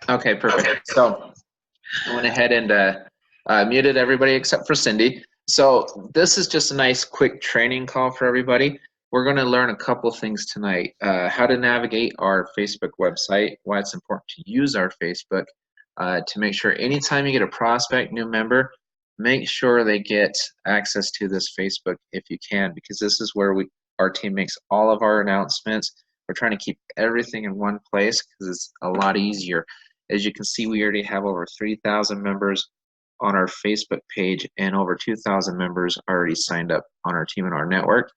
Okay, perfect. So I went ahead and muted everybody except for Cindy. So this is just a nice quick training call for everybody. We're going to learn a couple things tonight. How to navigate our Facebook website, why it's important to use our Facebook, to make sure anytime you get a prospect, new member, make sure they get access to this Facebook if you can, because this is where our team makes all of our announcements. We're trying to keep everything in one place because it's a lot easier. As you can see, we already have over 3,000 members on our Facebook page, and over 2,000 members already signed up on our team and our network.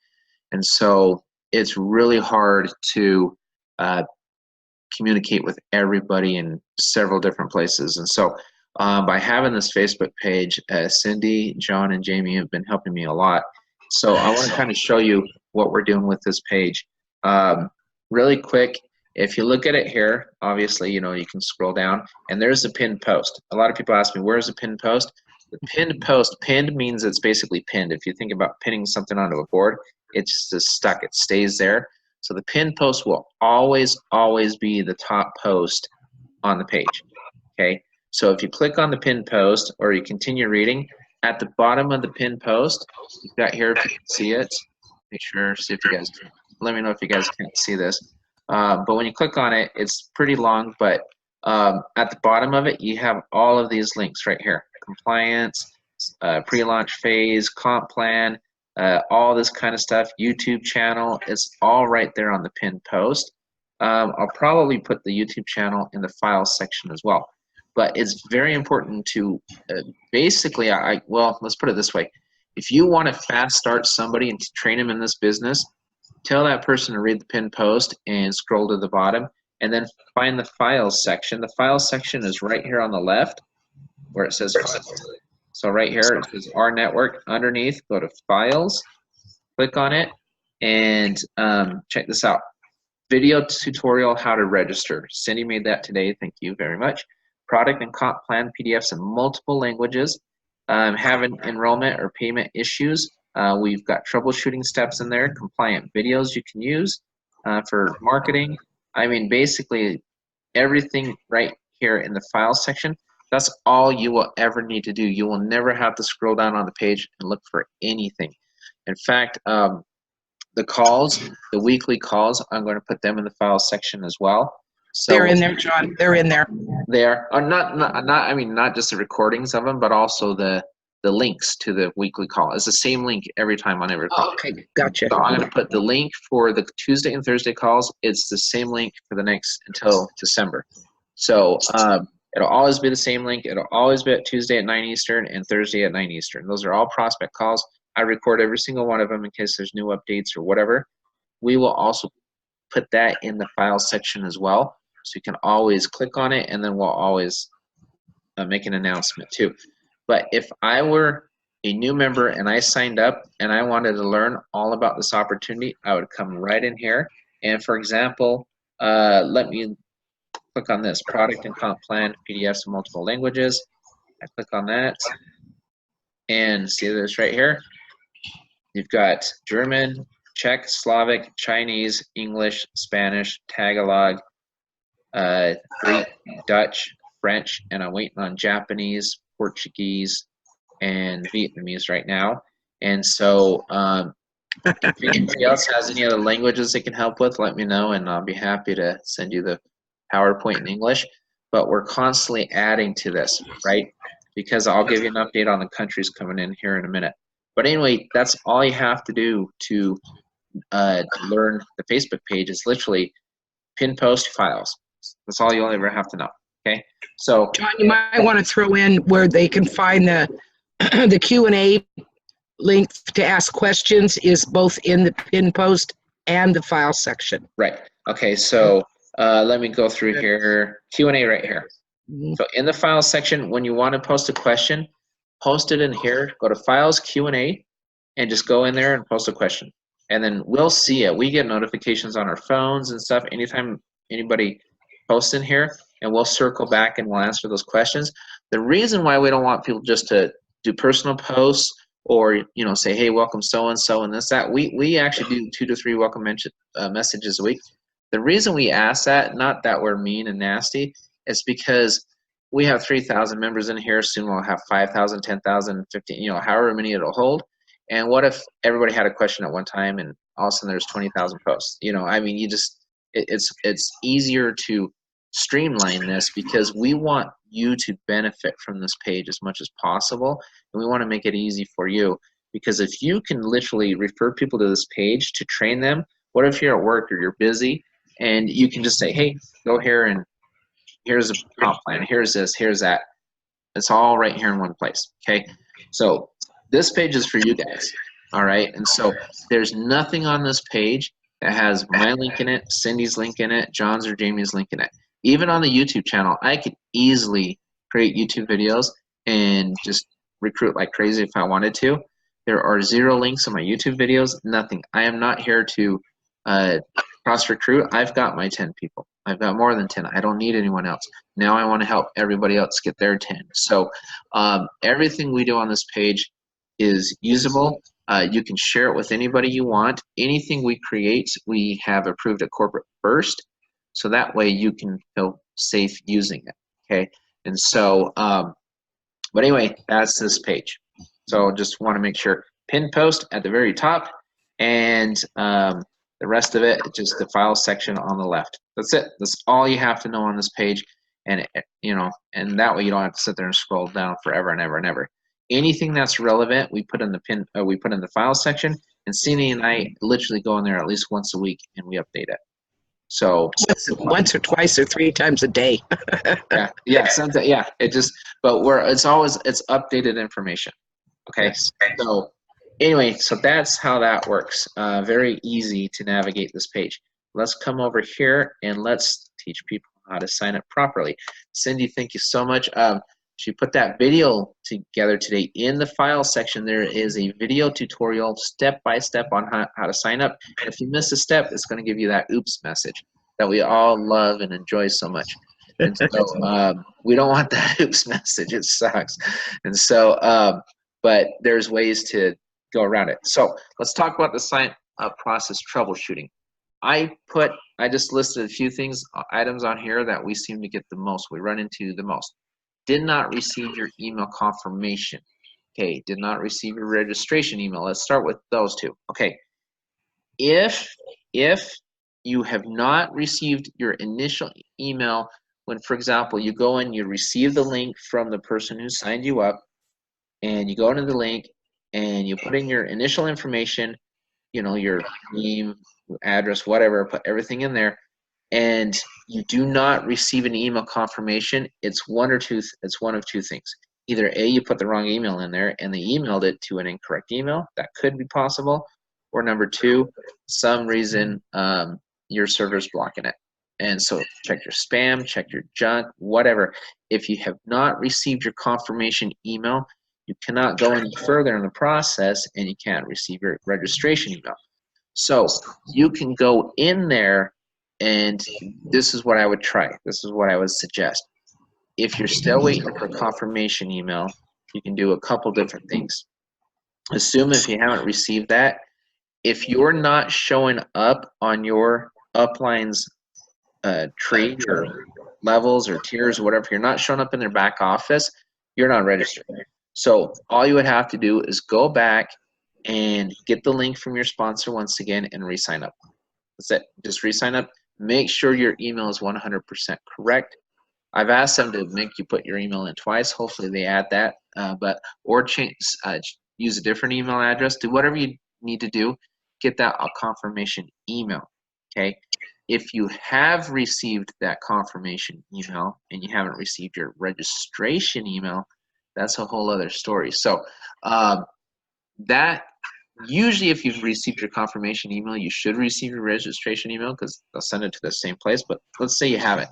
And so it's really hard to communicate with everybody in several different places. And so by having this Facebook page, Cindy, John, and Jamie have been helping me a lot. So I want to kind of show you what we're doing with this page. Really quick, if you look at it here, obviously, you can scroll down, and there's a pinned post. A lot of people ask me, where's the pinned post? The pinned post, pinned means it's basically pinned. If you think about pinning something onto a board, it's just stuck, it stays there. So the pinned post will always, always be the top post on the page, okay? So if you click on the pinned post or you continue reading, at the bottom of the pinned post, you've got here, if you can see it, make sure, see if you guys, let me know if you guys can't see this. But when you click on it, it's pretty long, but at the bottom of it, you have all of these links right here. Compliance, pre-launch phase, comp plan, all this kind of stuff, YouTube channel, it's all right there on the pinned post. I'll probably put the YouTube channel in the files section as well. But it's very important to basically, well, let's put it this way. If you want to fast start somebody and to train them in this business, tell that person to read the pinned post and scroll to the bottom and then find the files section. The files section is right here on the left where it says files. So right here it says our network. Underneath, go to files, click on it, and check this out. Video tutorial how to register. Cindy made that today. Thank you very much. Product and comp plan PDFs in multiple languages. Having enrollment or payment issues. We've got troubleshooting steps in there, compliant videos you can use for marketing. I mean, basically everything right here in the files section, that's all you will ever need to do. You will never have to scroll down on the page and look for anything. In fact, the calls, the weekly calls, I'm going to put them in the files section as well. So they're in there, John. They're in there. They are. Not just the recordings of them, but also the links to the weekly call. It's the same link every time on every call. Oh, okay, gotcha. So I'm going to put the link for the Tuesday and Thursday calls. It's the same link for the next until December. So it'll always be the same link. It'll always be at Tuesday at 9 Eastern and Thursday at 9 Eastern. Those are all prospect calls. I record every single one of them in case there's new updates or whatever. We will also put that in the file section as well. So you can always click on it, and then we'll always make an announcement too. But if I were a new member and I signed up and I wanted to learn all about this opportunity, I would come right in here. And for example, let me click on this, product and comp plan, PDFs in multiple languages. I click on that and see this right here. You've got German, Czech, Slavic, Chinese, English, Spanish, Tagalog, Greek, Dutch, French, and I'm waiting on Japanese, Portuguese, and Vietnamese right now. And so if anybody else has any other languages they can help with, let me know, and I'll be happy to send you the PowerPoint in English. But we're constantly adding to this, right? Because I'll give you an update on the countries coming in here in a minute. But anyway, that's all you have to do to learn the Facebook page is literally pin post files. That's all you'll ever have to know. Okay, so John, you might want to throw in where they can find the Q&A link to ask questions is both in the pin post and the file section. Right. Okay, so let me go through here. Q&A right here. So in the files section, when you want to post a question, post it in here. Go to Files Q&A and just go in there and post a question. And then we'll see it. We get notifications on our phones and stuff anytime anybody posts in here, and we'll circle back and we'll answer those questions. The reason why we don't want people just to do personal posts or say, hey, welcome so-and-so and this, that, we actually do 2 to 3 welcome messages a week. The reason we ask that, not that we're mean and nasty, It's because we have 3,000 members in here. Soon we'll have 5,000, 10,000, 15, you know, however many it'll hold. And what if everybody had a question at one time and all of a sudden there's 20,000 posts? You know, I mean, you just, it's easier to streamline this because we want you to benefit from this page as much as possible. And we want to make it easy for you, because if you can literally refer people to this page to train them, what if you're at work or you're busy and you can just say, hey, go here and here's a comp plan, here's this, here's that. It's all right here in one place, okay? So this page is for you guys, all right? And so there's nothing on this page that has my link in it, Cindy's link in it, John's or Jamie's link in it. Even on the YouTube channel, I could easily create YouTube videos and just recruit like crazy if I wanted to. There are 0 links on my YouTube videos, nothing. I am not here to cross recruit. I've got my 10 people. I've got more than 10. I don't need anyone else. Now I want to help everybody else get their 10. So everything we do on this page is usable. You can share it with anybody you want. Anything we create, we have approved at corporate first, so that way you can feel safe using it, okay? And so, but anyway, that's this page. So just want to make sure, pin post at the very top, and the rest of it, just the file section on the left. That's it. That's all you have to know on this page, and you know, and that way you don't have to sit there and scroll down forever and ever and ever. Anything that's relevant, we put in the we put in the file section, and Cindy and I literally go in there at least once a week and we update it. So once or twice or 3 times a day. yeah, sometimes, yeah. It just, but it's updated information. Okay, Yes. so anyway, so that's how that works. Very easy to navigate this page. Let's come over here and let's teach people how to sign up properly. Cindy, thank you so much. She put that video together today. In the file section, there is a video tutorial step-by-step on how to sign up. And if you miss a step, it's going to give you that oops message that we all love and enjoy so much. And so we don't want that oops message. It sucks. And so, but there's ways to go around it. So let's talk about the sign up process troubleshooting. I just listed a few items on here that we seem to get the most, we run into the most. Did not receive your email confirmation. Okay, did not receive your registration email. Let's start with those two. Okay, if you have not received your initial email, when, for example, you go and you receive the link from the person who signed you up, and you go into the link and you put in your initial information, you know, your name, address, whatever, put everything in there, and you do not receive an email confirmation, it's one of two things. Either A, you put the wrong email in there and they emailed it to an incorrect email. That could be possible. Or number 2, some reason your server's blocking it. And so check your spam, check your junk, whatever. If you have not received your confirmation email, you cannot go any further in the process, and you can't receive your registration email. So you can go in there, and this is what I would try. This is what I would suggest. If you're still waiting for a confirmation email, you can do a couple different things. Assume if you haven't received that, if you're not showing up on your upline's tree or levels or tiers or whatever, if you're not showing up in their back office, you're not registered. So all you would have to do is go back and get the link from your sponsor once again and re-sign up. That's it. Just re-sign up. Make sure your email is 100% correct. I've asked them to make you put your email in twice. Hopefully they add that, or change, use a different email address. Do whatever you need to do. Get that confirmation email. Okay. If you have received that confirmation email and you haven't received your registration email, that's a whole other story. So that usually, if you've received your confirmation email, you should receive your registration email because they'll send it to the same place. But let's say you haven't.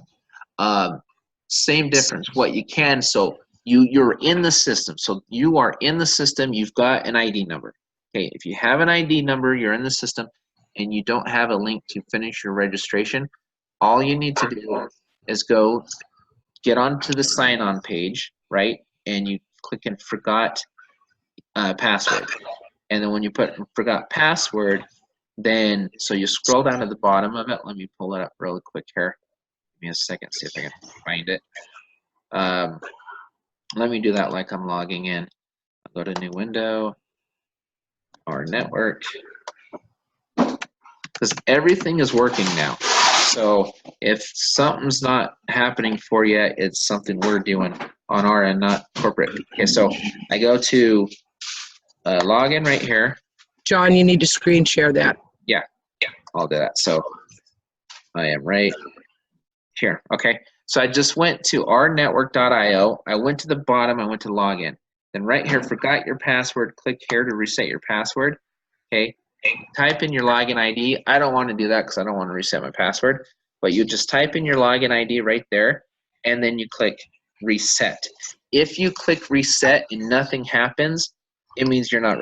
Same difference. What you can, so you're in the system. So you are in the system. You've got an ID number. Okay, if you have an ID number, you're in the system, and you don't have a link to finish your registration, all you need to do is go get onto the sign-on page, right? And you click in forgot password. And then when you put forgot password, then, so you scroll down to the bottom of it. Let me pull it up really quick here. me a second, see if I can find it. Let me do that like I'm logging in. I'll go to new window, our network, because everything is working now. So if something's not happening for you, it's something we're doing on our end, not corporate. Okay, so I go to login right here. John, you need to screen share that. Yeah, I'll do that. So I am right here. Okay, so I just went to ournetwork.io. I went to the bottom, I went to login. Then right here, forgot your password, click here to reset your password. Okay, type in your login ID. I don't want to do that because I don't want to reset my password, but you just type in your login ID right there, and then you click reset. If you click reset and nothing happens, it means you're not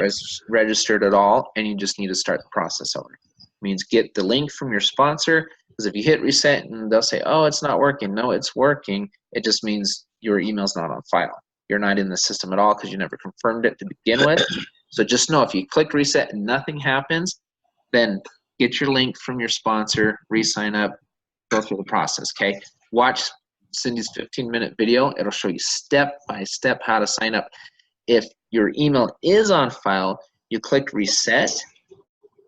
registered at all, and you just need to start the process over. It means get the link from your sponsor, because if you hit reset and they'll say, oh, it's not working. No, it's working. It just means your email's not on file. You're not in the system at all because you never confirmed it to begin with. So just know if you click reset and nothing happens, then get your link from your sponsor, re-sign up, go through the process, okay? Watch Cindy's 15-minute video. It'll show you step by step how to sign up. If your email is on file, you click reset.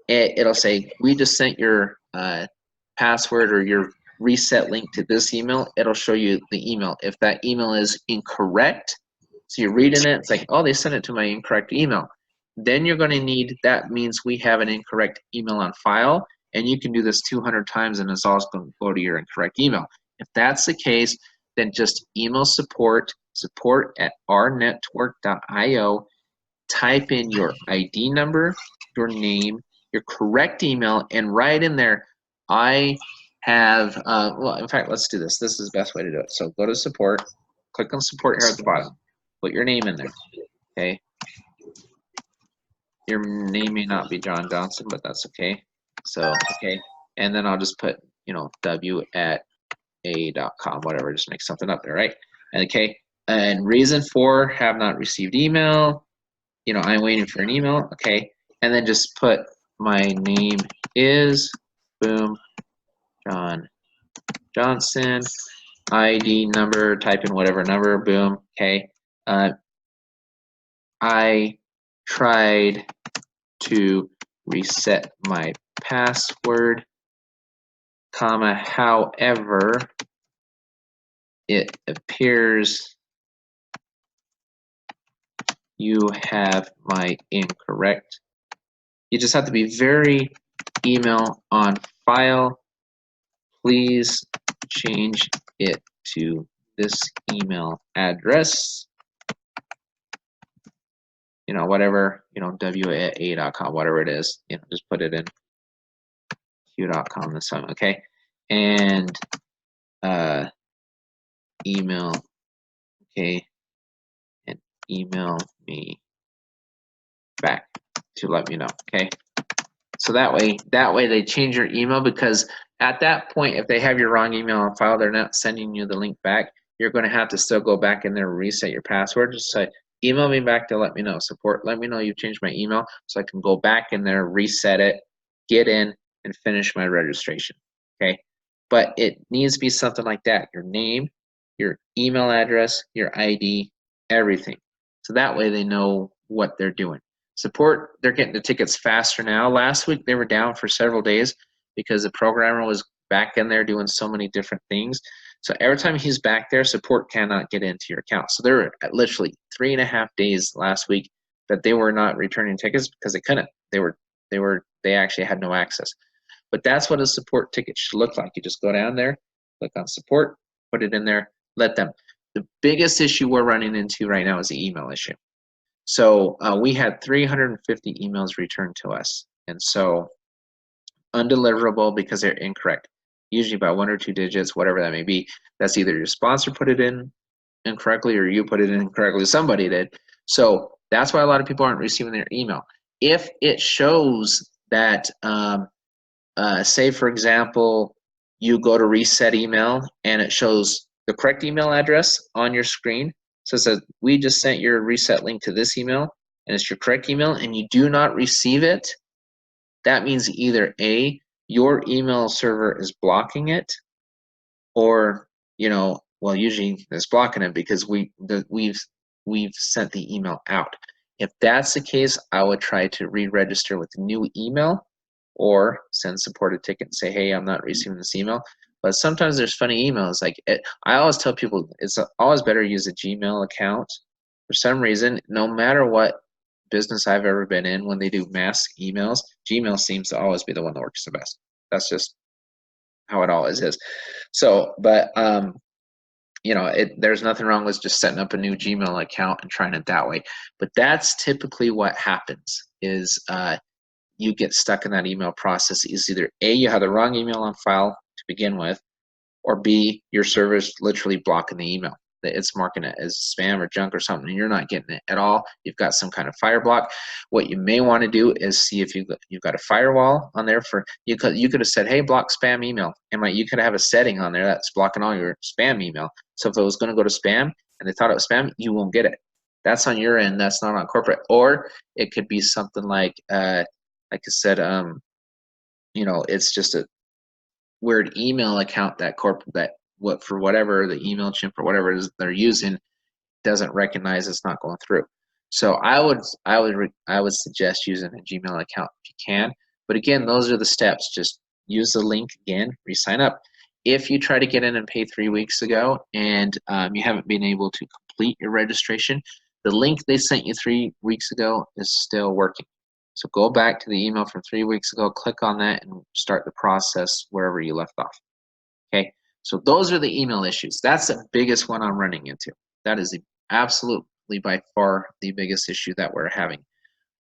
It'll say, we just sent your password or your reset link to this email. It'll show you the email. If that email is incorrect, so you're reading it, it's like, oh, they sent it to my incorrect email. Then you're going to need, that means we have an incorrect email on file, and you can do this 200 times and it's always going to go to your incorrect email. If that's the case, then just email support@ournetwork.io, type in your ID number, your name, your correct email, and write in there, I have, well, in fact, let's do this. This is the best way to do it. So go to support, click on support here at the bottom, put your name in there, okay? Your name may not be John Johnson, but that's okay. So, okay, and then I'll just put, you know, w@a.com, whatever, just make something up there, right? And okay, and reason for have not received email, you know, I'm waiting for an email, okay, and then just put my name is, boom, John Johnson, ID number, type in whatever number, boom, okay. I tried to reset my password, comma, however, it appears you have my incorrect. You just have to be very email on file. Please change it to this email address. You know, whatever, you know, w@a.com, whatever it is, you know, just put it in q.com this time, okay? And email, okay, and email me back to let me know, okay? So that way they change your email, because at that point, if they have your wrong email on file, they're not sending you the link back. You're going to have to still go back in there and reset your password. Just say, email me back to let me know. Support, let me know you changed my email so I can go back in there, reset it, get in, and finish my registration, okay? But it needs to be something like that. Your name, your email address, your ID, everything. So that way they know what they're doing. Support, they're getting the tickets faster now. Last week they were down for several days because the programmer was back in there doing so many different things. So every time he's back there, support cannot get into your account. So there were literally 3.5 days last week that they were not returning tickets because they couldn't. They actually had no access. But that's what a support ticket should look like. You just go down there, click on support, put it in there, let them. The biggest issue we're running into right now is the email issue. So we had 350 emails returned to us, and so undeliverable because they're incorrect, usually by 1 or 2 digits, whatever that may be. That's either your sponsor put it in incorrectly or you put it in incorrectly, somebody did. So that's why a lot of people aren't receiving their email. If it shows that, say for example, you go to reset email and it shows the correct email address on your screen, so it says, we just sent your reset link to this email, and it's your correct email, and you do not receive it, that means either A, your email server is blocking it, or, you know, well, usually it's blocking it because we've sent the email out. If that's the case, I would try to re-register with a new email or send support a ticket and say, hey, I'm not receiving this email. But sometimes there's funny emails. Like I always tell people it's always better to use a Gmail account. For some reason, no matter what business I've ever been in, when they do mass emails, Gmail seems to always be the one that works the best. That's just how it always is. So, but you know, there's nothing wrong with just setting up a new Gmail account and trying it that way. But that's typically what happens is you get stuck in that email process. Is either A, you have the wrong email on file to begin with, or B, your server's literally blocking the email. It's marking it as spam or junk or something, and you're not getting it at all. You've got some kind of fire block. What you may want to do is see if you've got a firewall on there for you could have said, hey, block spam email, and you could have a setting on there that's blocking all your spam email. So if it was going to go to spam and they thought it was spam, you won't get it. That's on your end. That's not on corporate. Or it could be something like I said, you know, it's just a weird email account that for whatever the email chimp or whatever it is they're using doesn't recognize it's not going through. So I would suggest using a Gmail account if you can. But again, those are the steps. Just use the link again, re-sign up. If you try to get in and pay 3 weeks ago and you haven't been able to complete your registration, the link they sent you 3 weeks ago is still working. So go back to the email from 3 weeks ago, click on that, and start the process wherever you left off. Okay, so those are the email issues. That's the biggest one I'm running into. That is absolutely by far the biggest issue that we're having.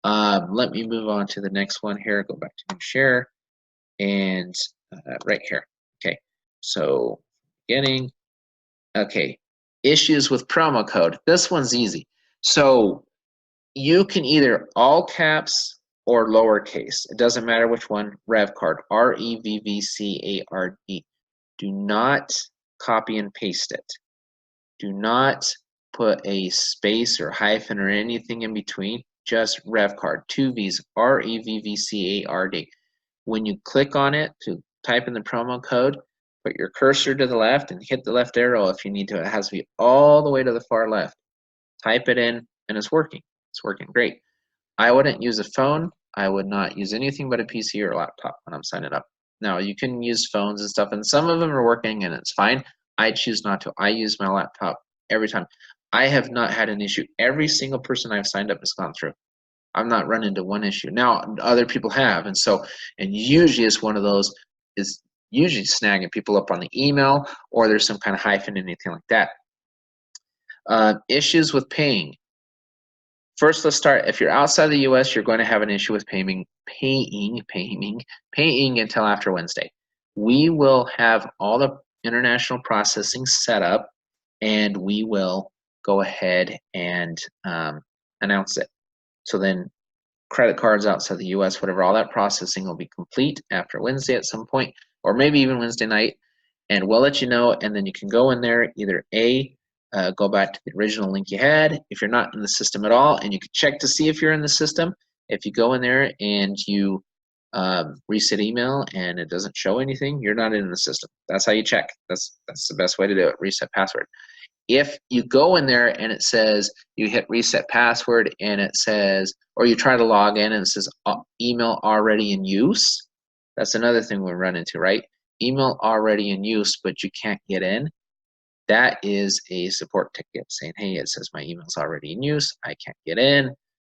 Let me move on to the next one here. Go back to new share, and right here. Okay, so beginning. Okay, issues with promo code. This one's easy. So you can either all caps or lowercase. It doesn't matter which one. Revv card, REVVCARD. Do not copy and paste it. Do not put a space or hyphen or anything in between. Just Revv card. 2 V's, REVVCARD. When you click on it to type in the promo code, put your cursor to the left and hit the left arrow if you need to. It has to be all the way to the far left. Type it in, and it's working. It's working great. I wouldn't use a phone. I would not use anything but a PC or a laptop when I'm signing up. Now, you can use phones and stuff, and some of them are working, and it's fine. I choose not to. I use my laptop every time. I have not had an issue. Every single person I've signed up has gone through. I'm not run into one issue. Now, other people have, and usually it's one of those is usually snagging people up on the email, or there's some kind of hyphen, anything like that. Issues with paying. First, let's start. If you're outside the U.S., you're going to have an issue with paying until after Wednesday. We will have all the international processing set up, and we will go ahead and announce it. So then credit cards outside the U.S., whatever, all that processing will be complete after Wednesday at some point, or maybe even Wednesday night, and we'll let you know, and then you can go in there, either go back to the original link you had if you're not in the system at all, and you can check to see if you're in the system. If you go in there and you reset email and it doesn't show anything, you're not in the system. That's how you check. That's the best way to do it. Reset password. If you go in there and it says you hit reset password and it says, or you try to log in and it says email already in use, that's another thing we run into, right? Email already in use, but you can't get in. That is a support ticket saying, hey, it says my email's already in use. I can't get in.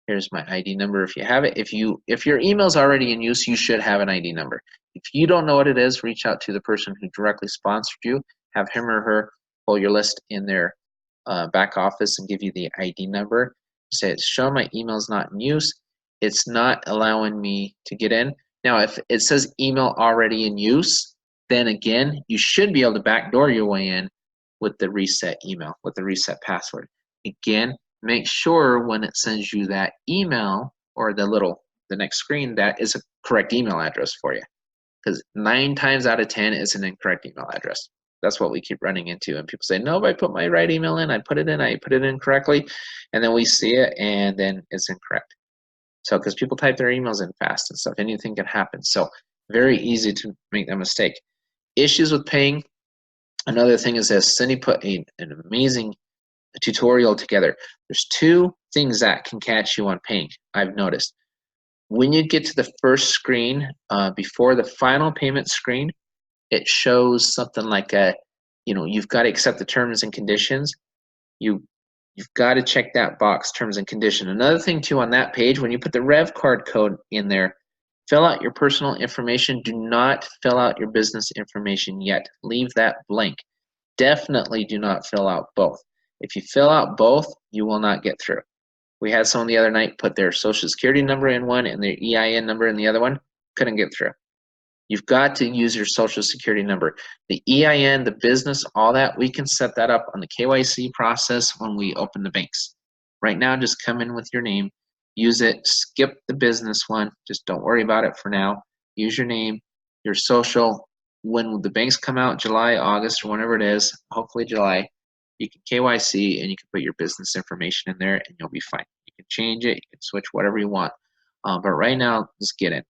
Here's my ID number if you have it. If your email's already in use, you should have an ID number. If you don't know what it is, reach out to the person who directly sponsored you. Have him or her pull your list in their back office and give you the ID number. Say, show my email's not in use. It's not allowing me to get in. Now, if it says email already in use, then again, you should be able to backdoor your way in with the reset email, with the reset password. Again, make sure when it sends you that email or the next screen, that is a correct email address for you. Because 9 times out of 10 is an incorrect email address. That's what we keep running into. And people say, no, I put my right email in, I put it in correctly. And then we see it and then it's incorrect. So, because people type their emails in fast and stuff, anything can happen. So very easy to make that mistake. Issues with paying. Another thing is this, Cindy put an amazing tutorial together. There's two things that can catch you on paying, I've noticed. When you get to the first screen, before the final payment screen, it shows something like you've got to accept the terms and conditions. You've got to check that box, terms and condition. Another thing too on that page, when you put the Revv card code in there, fill out your personal information. Do not fill out your business information yet. Leave that blank. Definitely do not fill out both. If you fill out both, you will not get through. We had someone the other night put their social security number in one and their EIN number in the other one. Couldn't get through. You've got to use your social security number. The EIN, the business, all that, we can set that up on the KYC process when we open the banks. Right now, just come in with your name, use it, skip the business one. Just don't worry about it for now. Use your name, your social. When the banks come out, July, August, or whenever it is, hopefully July, you can KYC and you can put your business information in there and you'll be fine. You can change it, you can switch whatever you want. But right now, just get in.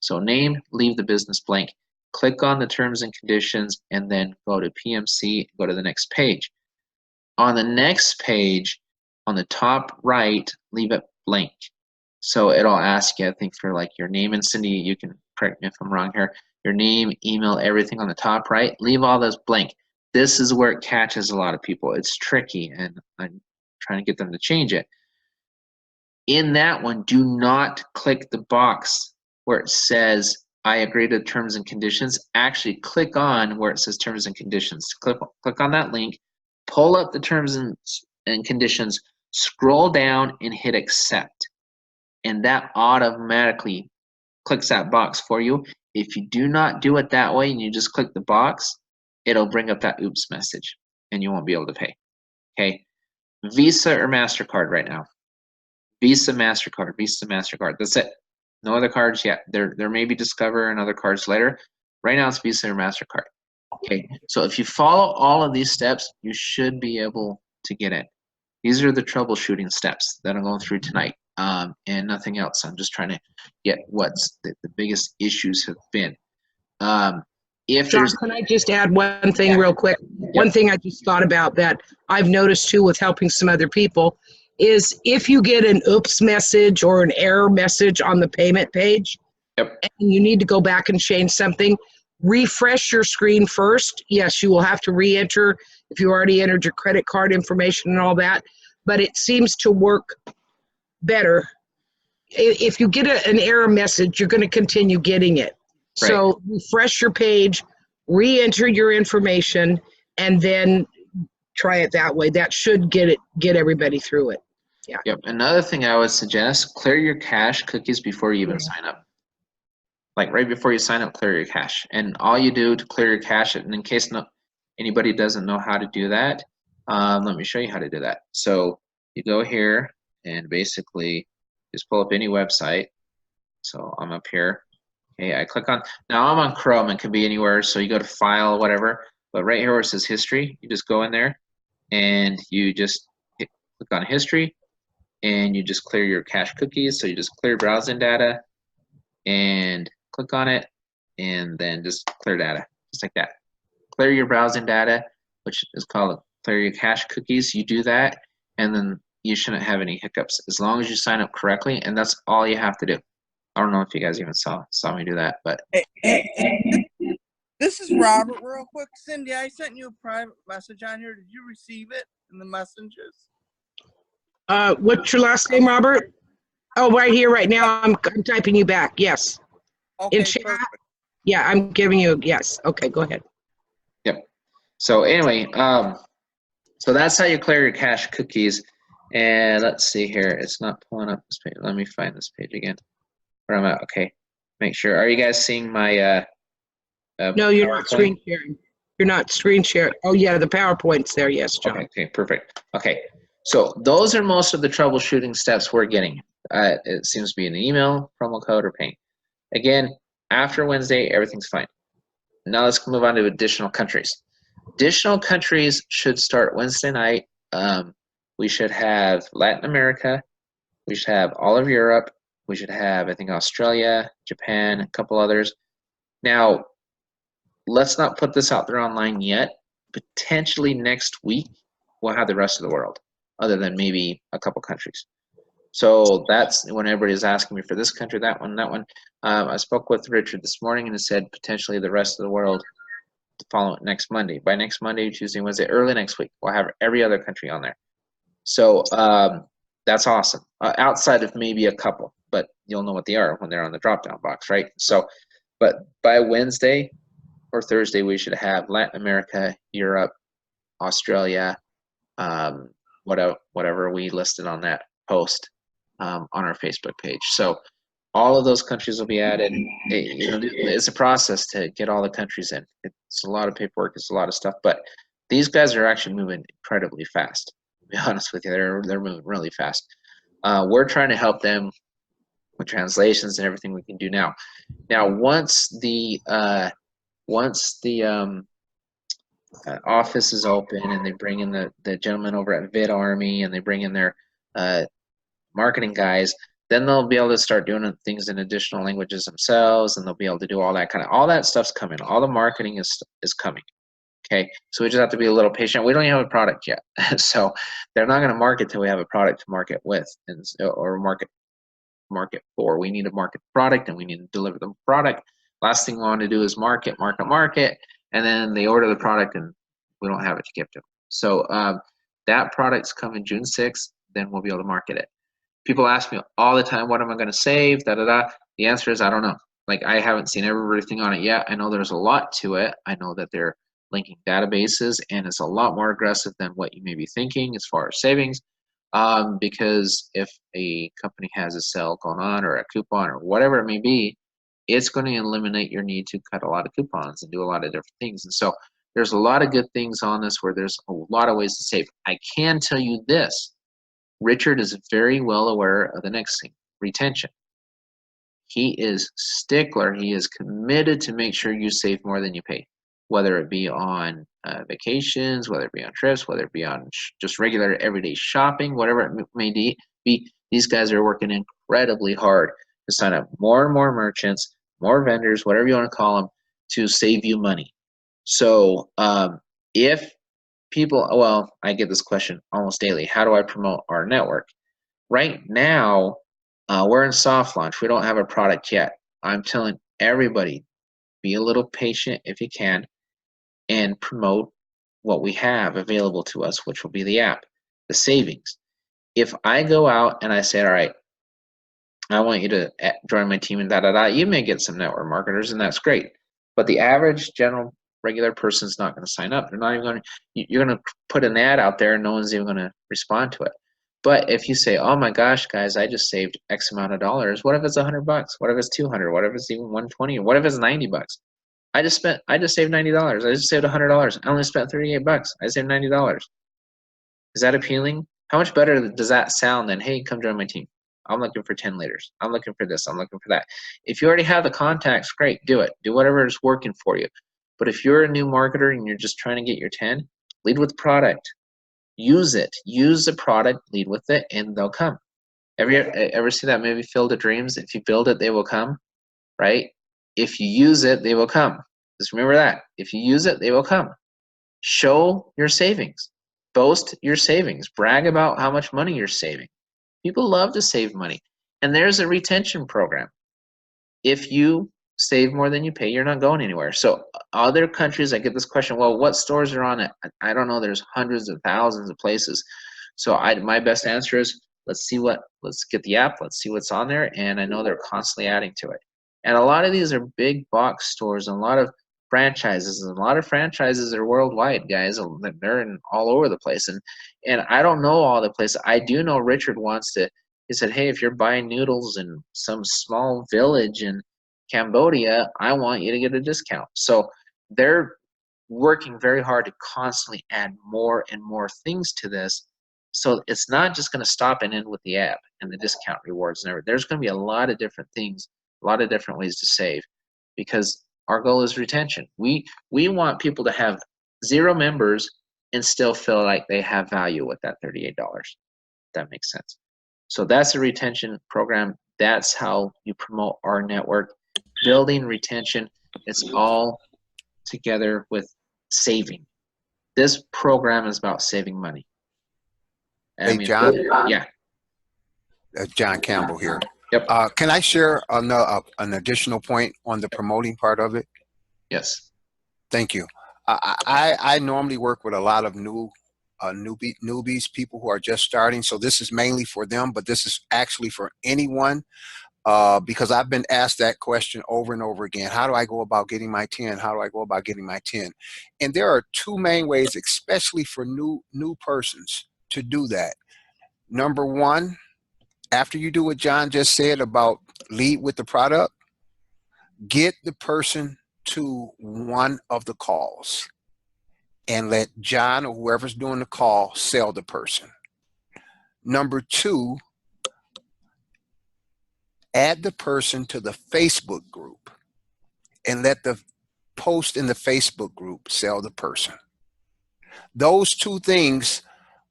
So name, leave the business blank. Click on the terms and conditions and then go to PMC, go to the next page. On the next page, on the top right, leave it blank. So it'll ask you, I think, for like your name, and Cindy, you can correct me if I'm wrong here, your name, email, everything on the top right, leave all those blank. This is where it catches a lot of people. It's tricky, and I'm trying to get them to change it. In that one, do not click the box where it says, I agree to the terms and conditions. Actually, click on where it says terms and conditions. Click on that link, pull up the terms and conditions, scroll down and hit accept. And that automatically clicks that box for you. If you do not do it that way and you just click the box, it'll bring up that oops message and you won't be able to pay. Okay, Visa or MasterCard right now. Visa, MasterCard, Visa, MasterCard. That's it. No other cards yet. There may be Discover and other cards later. Right now it's Visa or MasterCard. Okay, so if you follow all of these steps, you should be able to get in. These are the troubleshooting steps that I'm going through tonight, and nothing else. I'm just trying to get what's the biggest issues have been. If John, there's, can I just add one thing real quick? Yep. One thing I just thought about that I've noticed too with helping some other people is if you get an oops message or an error message on the payment page, Yep. and you need to go back and change something, refresh your screen first. Yes, you will have to re-enter if you already entered your credit card information and all that, but it seems to work better. If you get an error message, you're going to continue getting it. Right. So refresh your page, re-enter your information, and then try it that way. That should get everybody through it. Yeah. Yep. Another thing I would suggest, clear your cache cookies before you even sign up. Like right before you sign up, clear your cache. And all you do to clear your cache, and in case anybody doesn't know how to do that, let me show you how to do that. So you go here and basically just pull up any website. So I'm up here. Okay, I click on, now I'm on Chrome, it can be anywhere, so you go to File, whatever, but right here where it says History, you just go in there and you just click on History and you just clear your cache cookies. So you just clear browsing data and click on it and then just clear data, just like that. Clear your browsing data, which is called clear your cache cookies. You do that and then you shouldn't have any hiccups as long as you sign up correctly, and that's all you have to do. I don't know if you guys even saw me do that, but this is Robert. Real quick, Cindy, I sent you a private message on here. Did you receive it in the messages? What's your last name, Robert? Oh, right here, right now. I'm typing you back. Yes. Okay, In chat. perfect. Yeah, I'm giving you yes. Okay, go ahead. Yep. So anyway, so that's how you clear your cache cookies. And let's see here. It's not pulling up this page. Let me find this page again. Where I'm at. Okay. Make sure. Are you guys seeing my No, you're not PowerPoint? screen sharing. You're not screen sharing. Oh yeah, the PowerPoint's there. Yes, John. Okay, perfect. Okay. So those are most of the troubleshooting steps we're getting. It seems to be an email, promo code, or paying. Again, after Wednesday, everything's fine. Now let's move on to additional countries. Additional countries should start Wednesday night. We should have Latin America. We should have all of Europe. We should have, I think, Australia, Japan, a couple others. Now, let's not put this out there online yet. potentially next week, we'll have the rest of the world, other than maybe a couple countries. So that's when everybody's asking me for this country, that one, that one. I spoke with Richard this morning and he said potentially the rest of the world to follow next Monday. By next Monday, Tuesday, Wednesday, early next week, we'll have every other country on there. So that's awesome. Outside of maybe a couple, but you'll know what they are when they're on the drop-down box, right? So, but by Wednesday or Thursday, we should have Latin America, Europe, Australia, whatever we listed on that post on our Facebook page. So all of those countries will be added. It's a process to get all the countries in. It's a lot of paperwork. It's a lot of stuff. But these guys are actually moving incredibly fast. To be honest with you, they're moving really fast. We're trying to help them with translations and everything we can do now. Now, once the office is open and they bring in the gentleman over at Vid Army and they bring in their marketing guys, then they'll be able to start doing things in additional languages themselves, and they'll be able to do all that stuff's coming. All the marketing is coming. Okay, so we just have to be a little patient. We don't even have a product yet, so they're not going to market till we have a product to market with or market for. We need to market product and we need to deliver the product. Last thing we want to do is market, and then they order the product and we don't have it to give to them. So that product's coming June 6th. Then we'll be able to market it. People ask me all the time, what am I going to save? The answer is I don't know. Like, I haven't seen everything on it yet. I know there's a lot to it. I know that they're linking databases, and it's a lot more aggressive than what you may be thinking as far as savings. Because if a company has a sale going on or a coupon or whatever it may be, it's going to eliminate your need to cut a lot of coupons and do a lot of different things. And so there's a lot of good things on this where there's a lot of ways to save. I can tell you this. Richard is very well aware of the next thing, retention. He is stickler. He is committed to make sure you save more than you pay, whether it be on vacations, whether it be on trips, whether it be on just regular everyday shopping, whatever it may be. These guys are working incredibly hard to sign up more and more merchants, more vendors, whatever you want to call them, to save you money. So if people, well, I get this question almost daily. How do I promote our network? Right now, we're in soft launch. We don't have a product yet. I'm telling everybody, be a little patient if you can and promote what we have available to us, which will be the app, the savings. If I go out and I say, all right, I want you to join my team and you may get some network marketers and that's great. But the average general regular person's not going to sign up. They're not even going to, you're going to put an ad out there and no one's even going to respond to it. But if you say, oh my gosh, guys, I just saved X amount of dollars. What if it's $100? What if it's 200? What if it's even 120? What if it's 90 bucks? I just saved $90. I just saved $100. I only spent 38 bucks. I saved $90. Is that appealing? How much better does that sound than, hey, come join my team? I'm looking for 10 leaders. I'm looking for this. I'm looking for that. If you already have the contacts, great, do it. Do whatever is working for you. But if you're a new marketer and you're just trying to get your 10, lead with product. Use it. Use the product, lead with it, and they'll come. Ever see that movie Field of Dreams? If you build it, they will come, right? If you use it, they will come. Just remember that. If you use it, they will come. Show your savings. Boast your savings. Brag about how much money you're saving. People love to save money. And there's a retention program. If you save more than you pay, you're not going anywhere. So other countries, I get this question, well, what stores are on it? I don't know. There's hundreds of thousands of places. So my best answer is let's get the app, let's see what's on there. And I know they're constantly adding to it. And a lot of these are big box stores and a lot of franchises. And a lot of franchises are worldwide, guys. They're in all over the place. And I don't know all the places. I do know Richard wants to, he said, hey, if you're buying noodles in some small village in Cambodia, I want you to get a discount. So they're working very hard to constantly add more and more things to this. So it's not just going to stop and end with the app and the discount rewards and everything. There's going to be a lot of different things, a lot of different ways to save, because our goal is retention. We want people to have 0 members and still feel like they have value with that $38. That makes sense. So that's a retention program. That's how you promote our network. Building retention, it's all together with saving. This program is about saving money. Hey, John. Yeah. John Campbell here. Yep. Can I share an additional point on the promoting part of it? Yes. Thank you. I normally work with a lot of newbies, people who are just starting. So this is mainly for them, but this is actually for anyone because I've been asked that question over and over again. How do I go about getting my 10? How do I go about getting my 10? And there are two main ways, especially for new persons, to do that. Number one, after you do what John just said about lead with the product, get the person to one of the calls and let John or whoever's doing the call sell the person. Number two, add the person to the Facebook group and let the post in the Facebook group sell the person. Those two things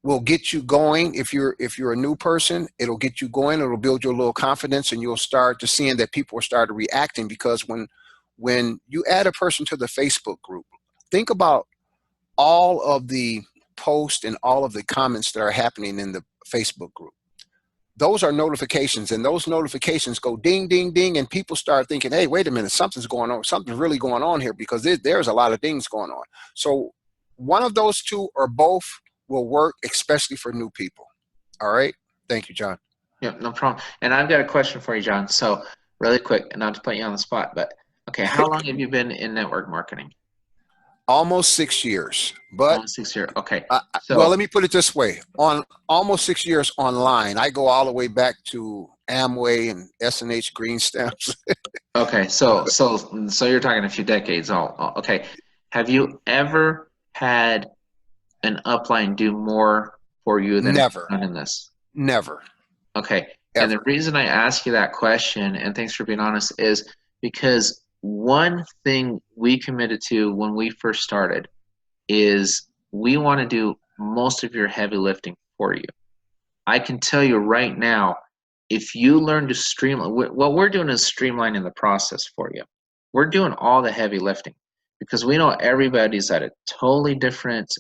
will get you going. If you're a new person, it'll get you going. It'll build your little confidence, and you'll start to seeing that people are started reacting. Because when you add a person to the Facebook group, think about all of the posts and all of the comments that are happening in the Facebook group. Those are notifications, and those notifications go ding, ding, ding, and people start thinking, hey, wait a minute, something's going on. Something's really going on here, because there's a lot of dings going on. So one of those two or both will work, especially for new people. All right. Thank you, John. Yep, no problem. And I've got a question for you, John. So really quick, and not to put you on the spot, but okay, how long have you been in network marketing? Almost 6 years, but almost 6 years. Okay. Well, let me put it this way: on almost 6 years online, I go all the way back to Amway and S&H Green Stamps. Okay, so you're talking a few decades. Okay. Have you ever had an upline do more for you than Never done in this? Never. Okay. Ever. And the reason I ask you that question, and thanks for being honest, is because one thing we committed to when we first started is we want to do most of your heavy lifting for you. I can tell you right now, if you learn to streamline, what we're doing is streamlining the process for you. We're doing all the heavy lifting because we know everybody's at a totally different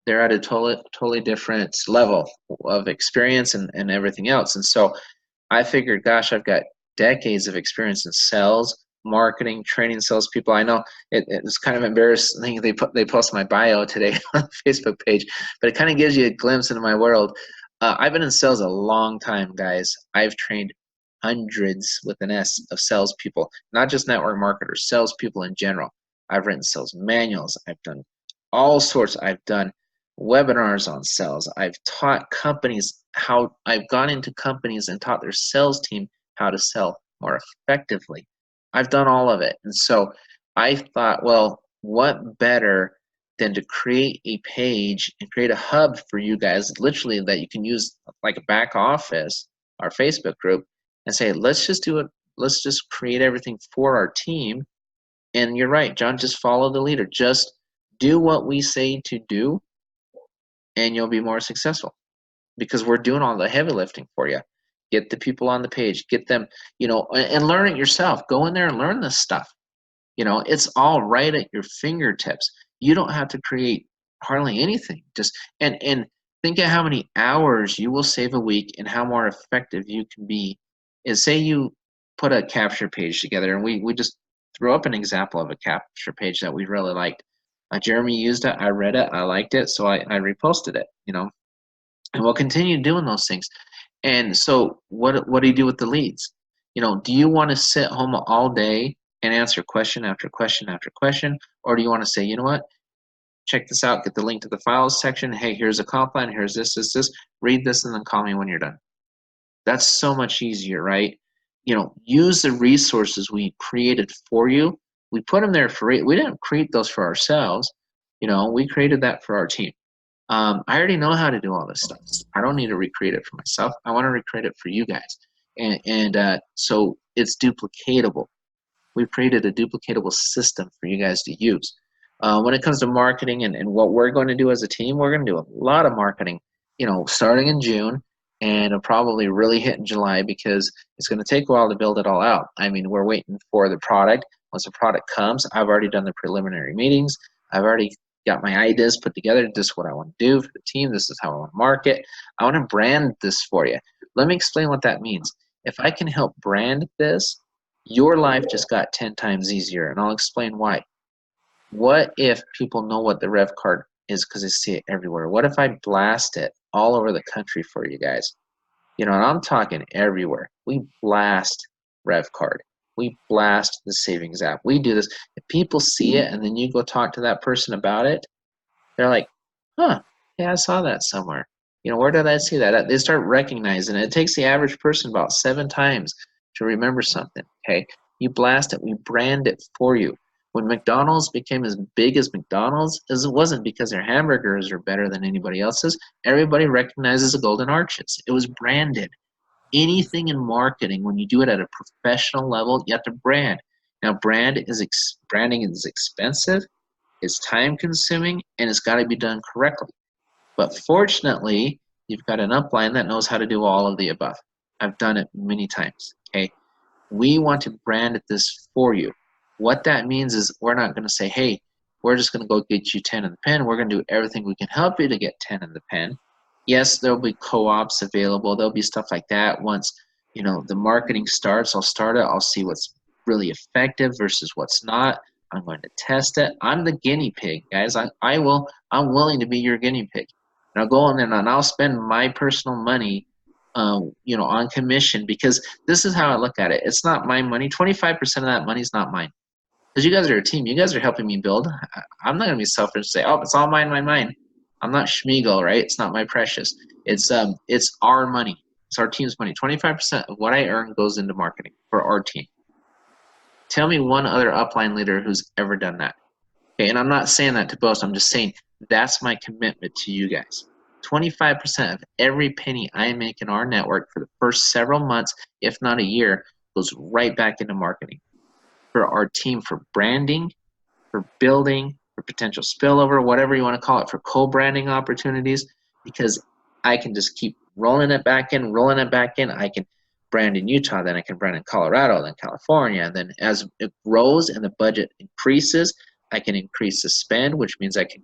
they're at a totally different level of experience and everything else. And so I figured, gosh, I've got decades of experience in sales, marketing, training salespeople. I know it's kind of embarrassing. They posted my bio today on the Facebook page, but it kind of gives you a glimpse into my world. I've been in sales a long time, guys. I've trained hundreds with an S of salespeople, not just network marketers, salespeople in general. I've written sales manuals. I've done all sorts. I've done webinars on sales. I've taught companies how I've gone into companies and taught their sales team how to sell more effectively. I've done all of it. And so I thought, well, what better than to create a page and create a hub for you guys, literally, that you can use like a back office, our Facebook group, and say, let's just do it. Let's just create everything for our team. And you're right, John, just follow the leader. Just do what we say to do, and you'll be more successful because we're doing all the heavy lifting for you. Get the people on the page, get them, and learn it yourself. Go in there and learn this stuff. It's all right at your fingertips. You don't have to create hardly anything. Just and think of how many hours you will save a week and how more effective you can be. Is say you put a capture page together, and we just threw up an example of a capture page that we really liked. Jeremy used it. I read it. I liked it, so I reposted it. And we'll continue doing those things. And so, what do you do with the leads? Do you want to sit home all day and answer question after question after question, or do you want to say, you know what? Check this out. Get the link to the files section. Hey, here's a comp line. Here's this. Read this, and then call me when you're done. That's so much easier, right? Use the resources we created for you. We put them there for we didn't create those for ourselves. We created that for our team. I already know how to do all this stuff. I don't need to recreate it for myself. I want to recreate it for you guys. And so it's duplicatable. We've created a duplicatable system for you guys to use. When it comes to marketing and what we're going to do as a team, we're going to do a lot of marketing, starting in June, and it'll probably really hit in July because it's going to take a while to build it all out. I mean, we're waiting for the product. Once the product comes, I've already done the preliminary meetings. I've already got my ideas put together. This is what I want to do for the team. This is how I want to market. I want to brand this for you. Let me explain what that means. If I can help brand this, your life just got 10 times easier, and I'll explain why. What if people know what the Revv card is because they see it everywhere? What if I blast it all over the country for you guys? You know, and I'm talking everywhere. We blast Revv card. We blast the savings app. We do this. If people see it and then you go talk to that person about it, they're like, huh, yeah, I saw that somewhere. You know, where did I see that? They start recognizing it. It takes the average person about 7 times to remember something, okay? You blast it. We brand it for you. When McDonald's became as big as McDonald's, it wasn't because their hamburgers are better than anybody else's. Everybody recognizes the golden arches. It was branded. Anything in marketing, when you do it at a professional level, you have to brand. Now, branding is expensive, it's time-consuming, and it's got to be done correctly. But fortunately, you've got an upline that knows how to do all of the above. I've done it many times, okay? We want to brand this for you. What that means is we're not going to say, hey, we're just going to go get you 10 in the pen. We're going to do everything we can help you to get 10 in the pen. Yes, there'll be co-ops available. There'll be stuff like that. Once, you know, the marketing starts, I'll start it. I'll see what's really effective versus what's not. I'm going to test it. I'm the guinea pig, guys. I'm willing to be your guinea pig. And I'll go in there and I'll spend my personal money you know, on commission, because this is how I look at it. It's not my money. 25% of that money is not mine. Because you guys are a team. You guys are helping me build. I'm not going to be selfish and say, oh, it's all mine, mine, mine. I'm not Schmiegel, right? It's not my precious. It's our money. It's our team's money. 25% of what I earn goes into marketing for our team. Tell me one other upline leader who's ever done that. Okay, and I'm not saying that to boast. I'm just saying that's my commitment to you guys. 25% of every penny I make in our network for the first several months, if not a year, goes right back into marketing for our team, for branding, for building, for potential spillover, whatever you want to call it, for co-branding opportunities, because I can just keep rolling it back in, rolling it back in. I can brand in Utah, then I can brand in Colorado, then California, and then as it grows and the budget increases, I can increase the spend, which means I can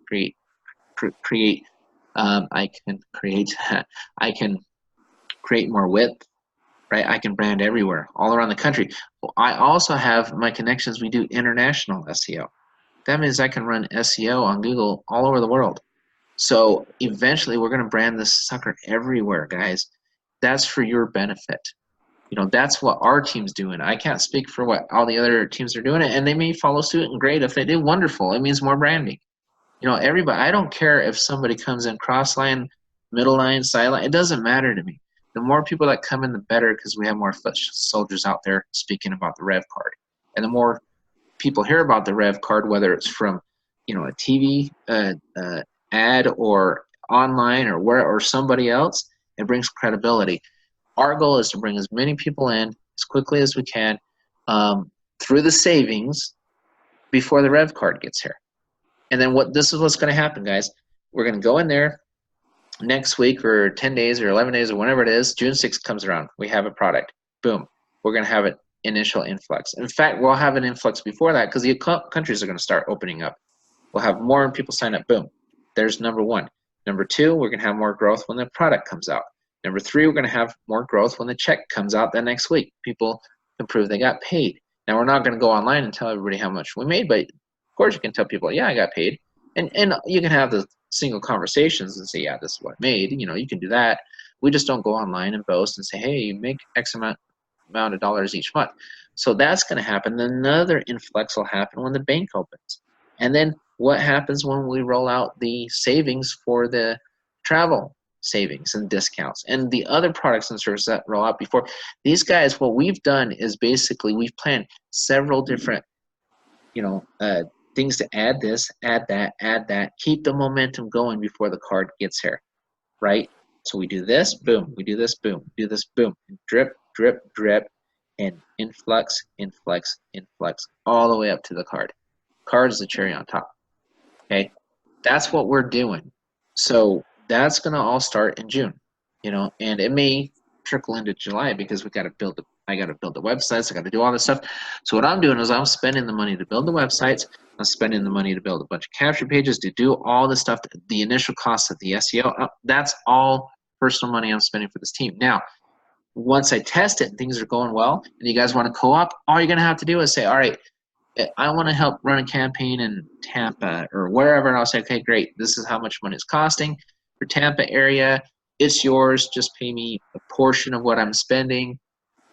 I can create more width, right? I can brand everywhere, all around the country. I also have my connections. We do international SEO. That means I can run SEO on Google all over the world. So eventually we're going to brand this sucker everywhere, guys. That's for your benefit. You know, that's what our team's doing. I can't speak for what all the other teams are doing, and they may follow suit, and great. If they do, wonderful. It means more branding. You know, everybody, I don't care if somebody comes in cross line, middle line, side line. It doesn't matter to me. The more people that come in, the better, because we have more foot soldiers out there speaking about the Revv card. And the more people hear about the Revv card, whether it's from, you know, a TV ad or online or somebody else, it brings credibility. Our goal is to bring as many people in as quickly as we can through the savings before the Revv card gets here. And then this is what's going to happen, guys. We're going to go in there next week or 10 days or 11 days or whenever it is. June 6th comes around. We have a product. Boom. We're going to have an initial influx. In fact, we'll have an influx before that because the countries are going to start opening up. We'll have more people sign up. Boom. There's number one. Number two, we're going to have more growth when the product comes out. Number three, we're going to have more growth when the check comes out that next week. People can prove they got paid. Now, we're not going to go online and tell everybody how much we made, but of course you can tell people, yeah, I got paid. And you can have the single conversations and say, yeah, this is what I made. You know, you can do that. We just don't go online and boast and say, hey, you make X amount of dollars each month. So that's going to happen. Then another influx will happen when the bank opens. And then what happens when we roll out the savings for the travel savings and discounts and the other products and services that roll out before? These guys, what we've done is basically we've planned several different, you know, things to add this, add that, keep the momentum going before the card gets here, right? So we do this, boom, we do this, boom, do this, boom, and drip, drip, drip, and influx, influx, influx, all the way up to the card. Card is the cherry on top, okay? That's what we're doing. So that's going to all start in June, you know, and it may trickle into July because we got to build the I got to build the websites. I got to do all this stuff. So what I'm doing is I'm spending the money to build the websites. I'm spending the money to build a bunch of capture pages, to do all this stuff, the initial cost of the SEO. That's all personal money I'm spending for this team. Now, once I test it and things are going well, and you guys want to co-op, all you're going to have to do is say, all right, I want to help run a campaign in Tampa or wherever, and I'll say, okay, great. This is how much money it's costing for Tampa area. It's yours. Just pay me a portion of what I'm spending.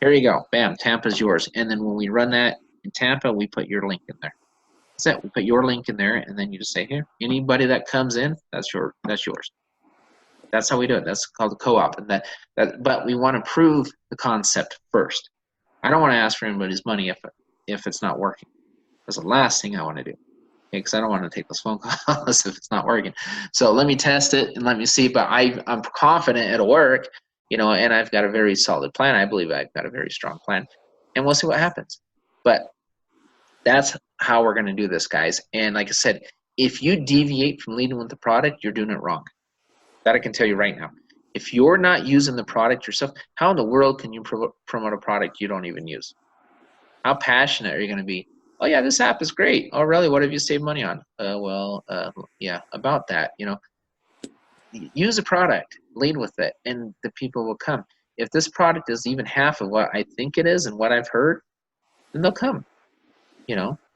Here you go. Bam, Tampa's yours. And then when we run that in Tampa, we put your link in there. That's it. We put your link in there, and then you just say, here, anybody that comes in, that's yours. That's how we do it. That's called a co-op. And but we want to prove the concept first. I don't want to ask for anybody's money if it's not working. That's the last thing I want to do, because I don't want to take those phone calls if it's not working. So let me test it and let me see. But I'm confident it'll work, and I've got a very solid plan. I believe I've got a very strong plan, and we'll see what happens. But that's how we're going to do this, guys. And like I said, if you deviate from leading with the product, you're doing it wrong. That I can tell you right now. If you're not using the product yourself, how in the world can you promote a product you don't even use? How passionate are you going to be? Oh yeah, this app is great. Oh really? What have you saved money on? Yeah, about that. Use a product, lead with it, and the people will come. If this product is even half of what I think it is and what I've heard, then they'll come.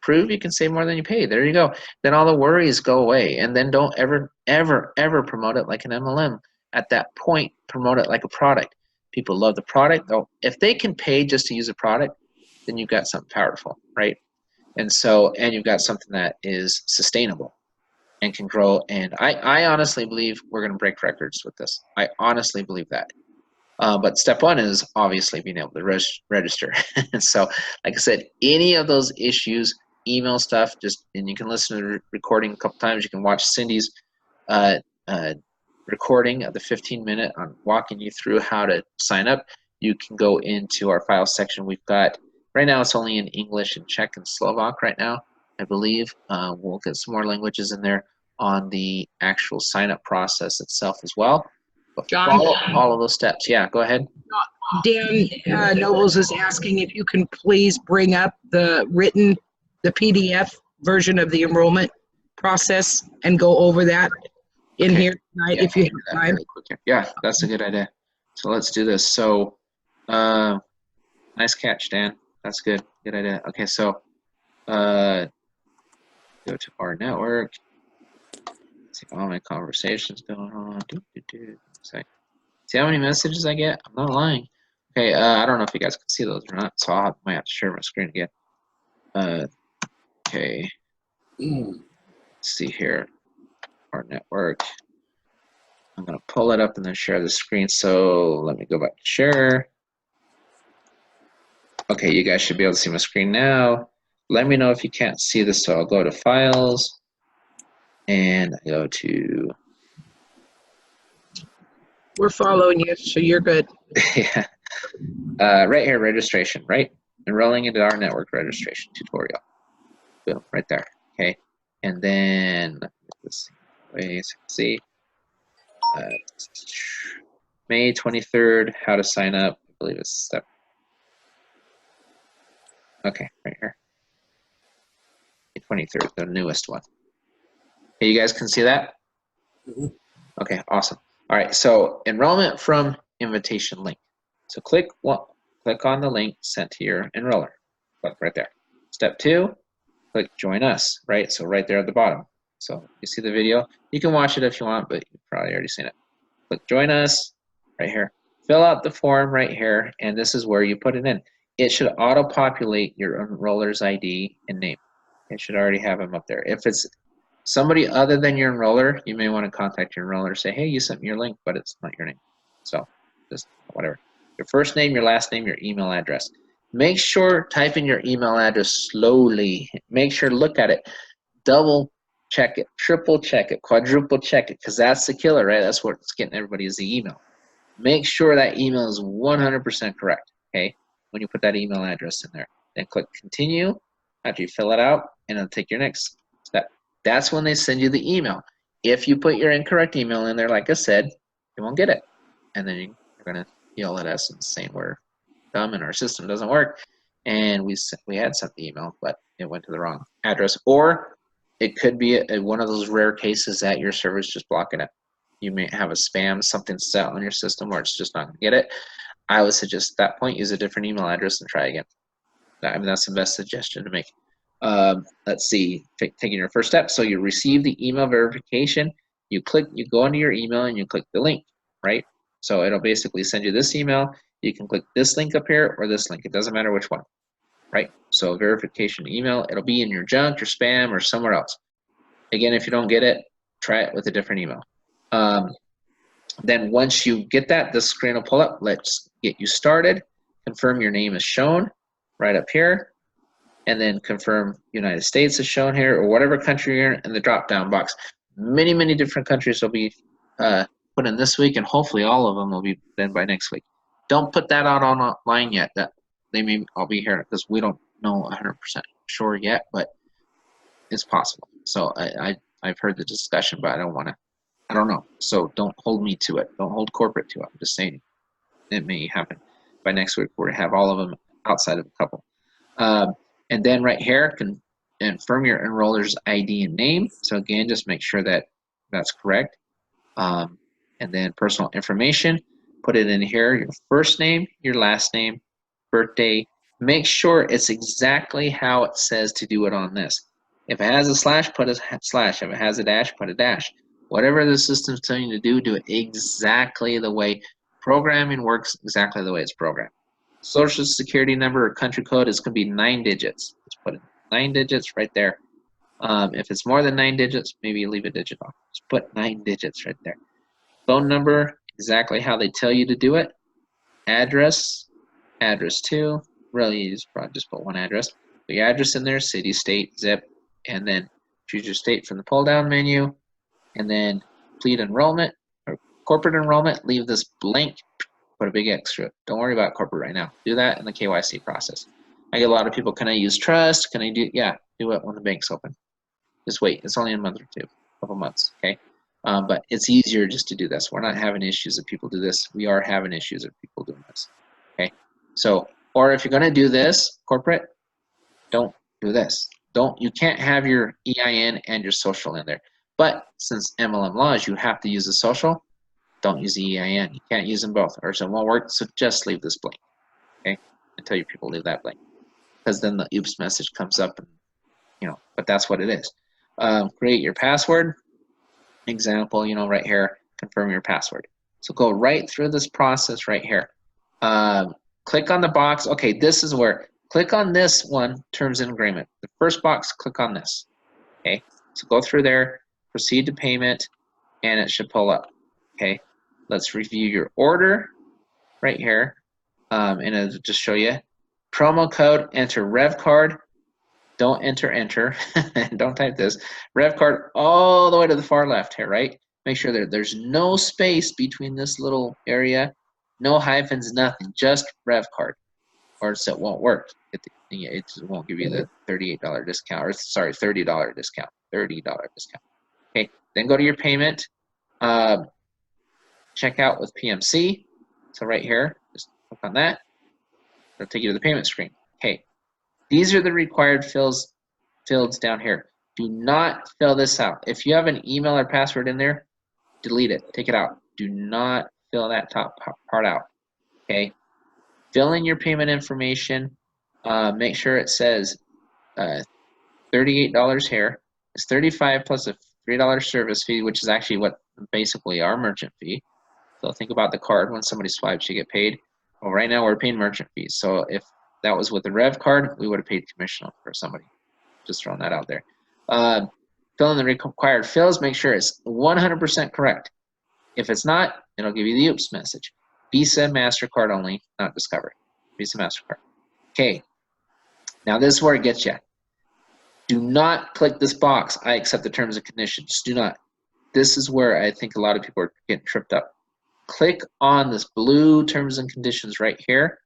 Prove you can save more than you pay. There you go. Then all the worries go away, and then don't ever, ever, ever promote it like an MLM. At that point, promote it like a product. People love the product. If they can pay just to use a product, then you've got something powerful, right? And you've got something that is sustainable and can grow. And I honestly believe we're going to break records with this. I honestly believe that. But step one is obviously being able to register. And so, like I said, any of those issues, email stuff, and you can listen to the recording a couple times. You can watch Cindy's recording of the 15-minute on walking you through how to sign up. You can go into our file section. We've got, right now it's only in English and Czech and Slovak right now, I believe. We'll get some more languages in there on the actual sign-up process itself as well. But John? follow all of those steps. Yeah, go ahead. Dan Nobles is asking if you can please bring up the PDF version of the enrollment process and go over that in Okay. here tonight, if you have time. Really quick here. Yeah, that's a good idea. So let's do this. So, nice catch, Dan. That's good. Good idea. Okay, so go to our network. See all my conversations going on. See how many messages I get? I'm not lying. Okay, I don't know if you guys can see those or not, so might have to share my screen again. Okay. Let's see here. Our network. I'm going to pull it up and then share the screen. So let me go back to share. Okay, you guys should be able to see my screen now. Let me know if you can't see this. So I'll go to Files and I go to... We're following you, so you're good. Yeah. Right here, registration, right? Enrolling into our network registration tutorial. Boom, right there. Okay. And then, let's see. May 23rd, how to sign up. I believe it's step. Okay, right here. May 23rd, the newest one. Okay, you guys can see that? Mm-hmm. Okay, awesome. All right, so enrollment from invitation link. So click on the link sent to your enroller. Click right there. Step 2, click join us, right? So right there at the bottom. So you see the video. You can watch it if you want, but you've probably already seen it. Click join us right here. Fill out the form right here, and this is where you put it in. It should auto-populate your enroller's ID and name. It should already have them up there. If it's somebody other than your enroller, you may want to contact your enroller and say, hey, you sent me your link, but it's not your name. So just whatever. Your first name, your last name, your email address. Make sure type in your email address slowly. Make sure to look at it. Double check it, triple check it, quadruple check it, because that's the killer, right? That's what's getting everybody is the email. Make sure that email is 100% correct, okay, when you put that email address in there. Then click continue after you fill it out, and it'll take your next step. That's when they send you the email. If you put your incorrect email in there, like I said, you won't get it. And then you're going to yell at us and saying we're dumb and our system doesn't work, and we had sent the email, but it went to the wrong address. Or it could be one of those rare cases that your server's just blocking it. You may have a spam, something set on your system where it's just not going to get it. I would suggest at that point use a different email address and try again. I mean, that's the best suggestion to make. Let's see, taking your first step. So you receive the email verification. You go into your email and you click the link, right? So it'll basically send you this email. You can click this link up here or this link. It doesn't matter which one, right? So verification email, it'll be in your junk, your spam, or somewhere else. Again, if you don't get it, try it with a different email. Then once you get that, this screen will pull up. Let's get you started. Confirm your name is shown right up here. And then confirm United States is shown here, or whatever country you're in the drop-down box. Many, many different countries will be put in this week, and hopefully all of them will be put in by next week. Don't put that out online yet. That they may all be here because we don't know 100% sure yet, but it's possible. So I've heard the discussion, but I don't know. So don't hold me to it. Don't hold corporate to it. I'm just saying it may happen by next week. We're going to have all of them outside of a couple. And then right here, confirm your enroller's ID and name. So again, just make sure that that's correct. And then personal information, put it in here, your first name, your last name, birthday. Make sure it's exactly how it says to do it on this. If it has a slash, put a slash. If it has a dash, put a dash. Whatever the system's telling you to do it exactly the way programming works, exactly the way it's programmed. Social security number or country code is going to be 9 digits. Let's put in 9 digits right there. If it's more than 9 digits, maybe leave a digit off. Just put 9 digits right there. Phone number, exactly how they tell you to do it. Address, address 2. Really, you probably just put one address. Put your address in there, city, state, zip, and then choose your state from the pull-down menu. And then complete enrollment or corporate enrollment. Leave this blank. Put a big X through it. Don't worry about corporate right now. Do that in the KYC process. I get a lot of people, can I use trust? Can I do, yeah, do it when the bank's open. Just wait, it's only a month or two, a couple months, okay? But it's easier just to do this. We're not having issues if people do this. We are having issues if people doing this, okay? So, or if you're gonna do this, corporate, don't do this. You can't have your EIN and your social in there. But since MLM laws, you have to use the social. Don't use the EIN. You can't use them both, or it won't work. So just leave this blank, okay? And tell your people leave that blank, because then the oops message comes up, and But that's what it is. Create your password. Example, right here. Confirm your password. So go right through this process right here. Click on the box. Okay, this is where. Click on this one. Terms and agreement. The first box. Click on this. Okay. So go through there. Proceed to payment, and it should pull up. Okay. Let's review your order right here, and it'll just show you promo code. Enter Revv card. Don't enter. Don't type this. Revv card all the way to the far left here, right? Make sure there's no space between this little area, no hyphens, nothing. Just Revv card, or else it won't work. It won't give you the $38 discount, or sorry, $30 discount. $30 discount. Okay. Then go to your payment. Check out with PMC. So right here, just click on that. It'll take you to the payment screen. Okay, these are the required fields down here. Do not fill this out. If you have an email or password in there, delete it. Take it out. Do not fill that top part out. Okay, fill in your payment information. Make sure it says $38 here. It's $35 plus a $3 service fee, which is actually what basically our merchant fee. So think about the card. When somebody swipes, you get paid. Well, right now we're paying merchant fees. So if that was with the Revv card, we would have paid commission for somebody. Just throwing that out there. Fill in the required fields. Make sure it's 100% correct. If it's not, it'll give you the oops message. Visa, MasterCard only, not Discover. Visa, MasterCard. Okay. Now this is where it gets you. Do not click this box. I accept the terms and conditions. Do not. This is where I think a lot of people are getting tripped up. Click on this blue terms and conditions right here.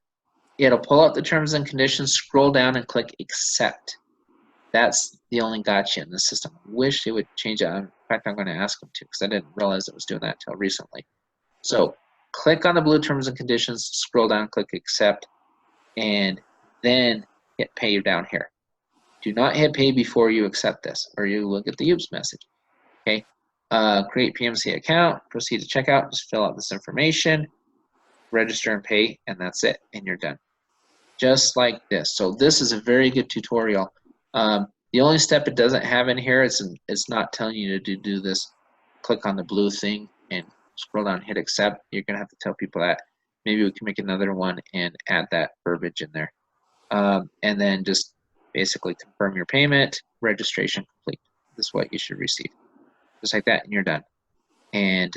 It'll pull up the terms and conditions, scroll down and click accept. That's the only gotcha in the system. I wish they would change that. In fact, I'm going to ask them to, because I didn't realize it was doing that until recently. So click on the blue terms and conditions, scroll down, click accept. and then hit pay down here. Do not hit pay before you accept this, or you will get the oops message. Okay. Create PMC account, proceed to checkout, just fill out this information, register and pay, and that's it, and you're done. Just like this. So this is a very good tutorial. The only step it doesn't have in here is it's not telling you to do this. Click on the blue thing and scroll down, hit accept. You're gonna have to tell people that. Maybe we can make another one and add that verbiage in there. And then just basically confirm your payment, registration complete. This is what you should receive. Just like that, and you're done. And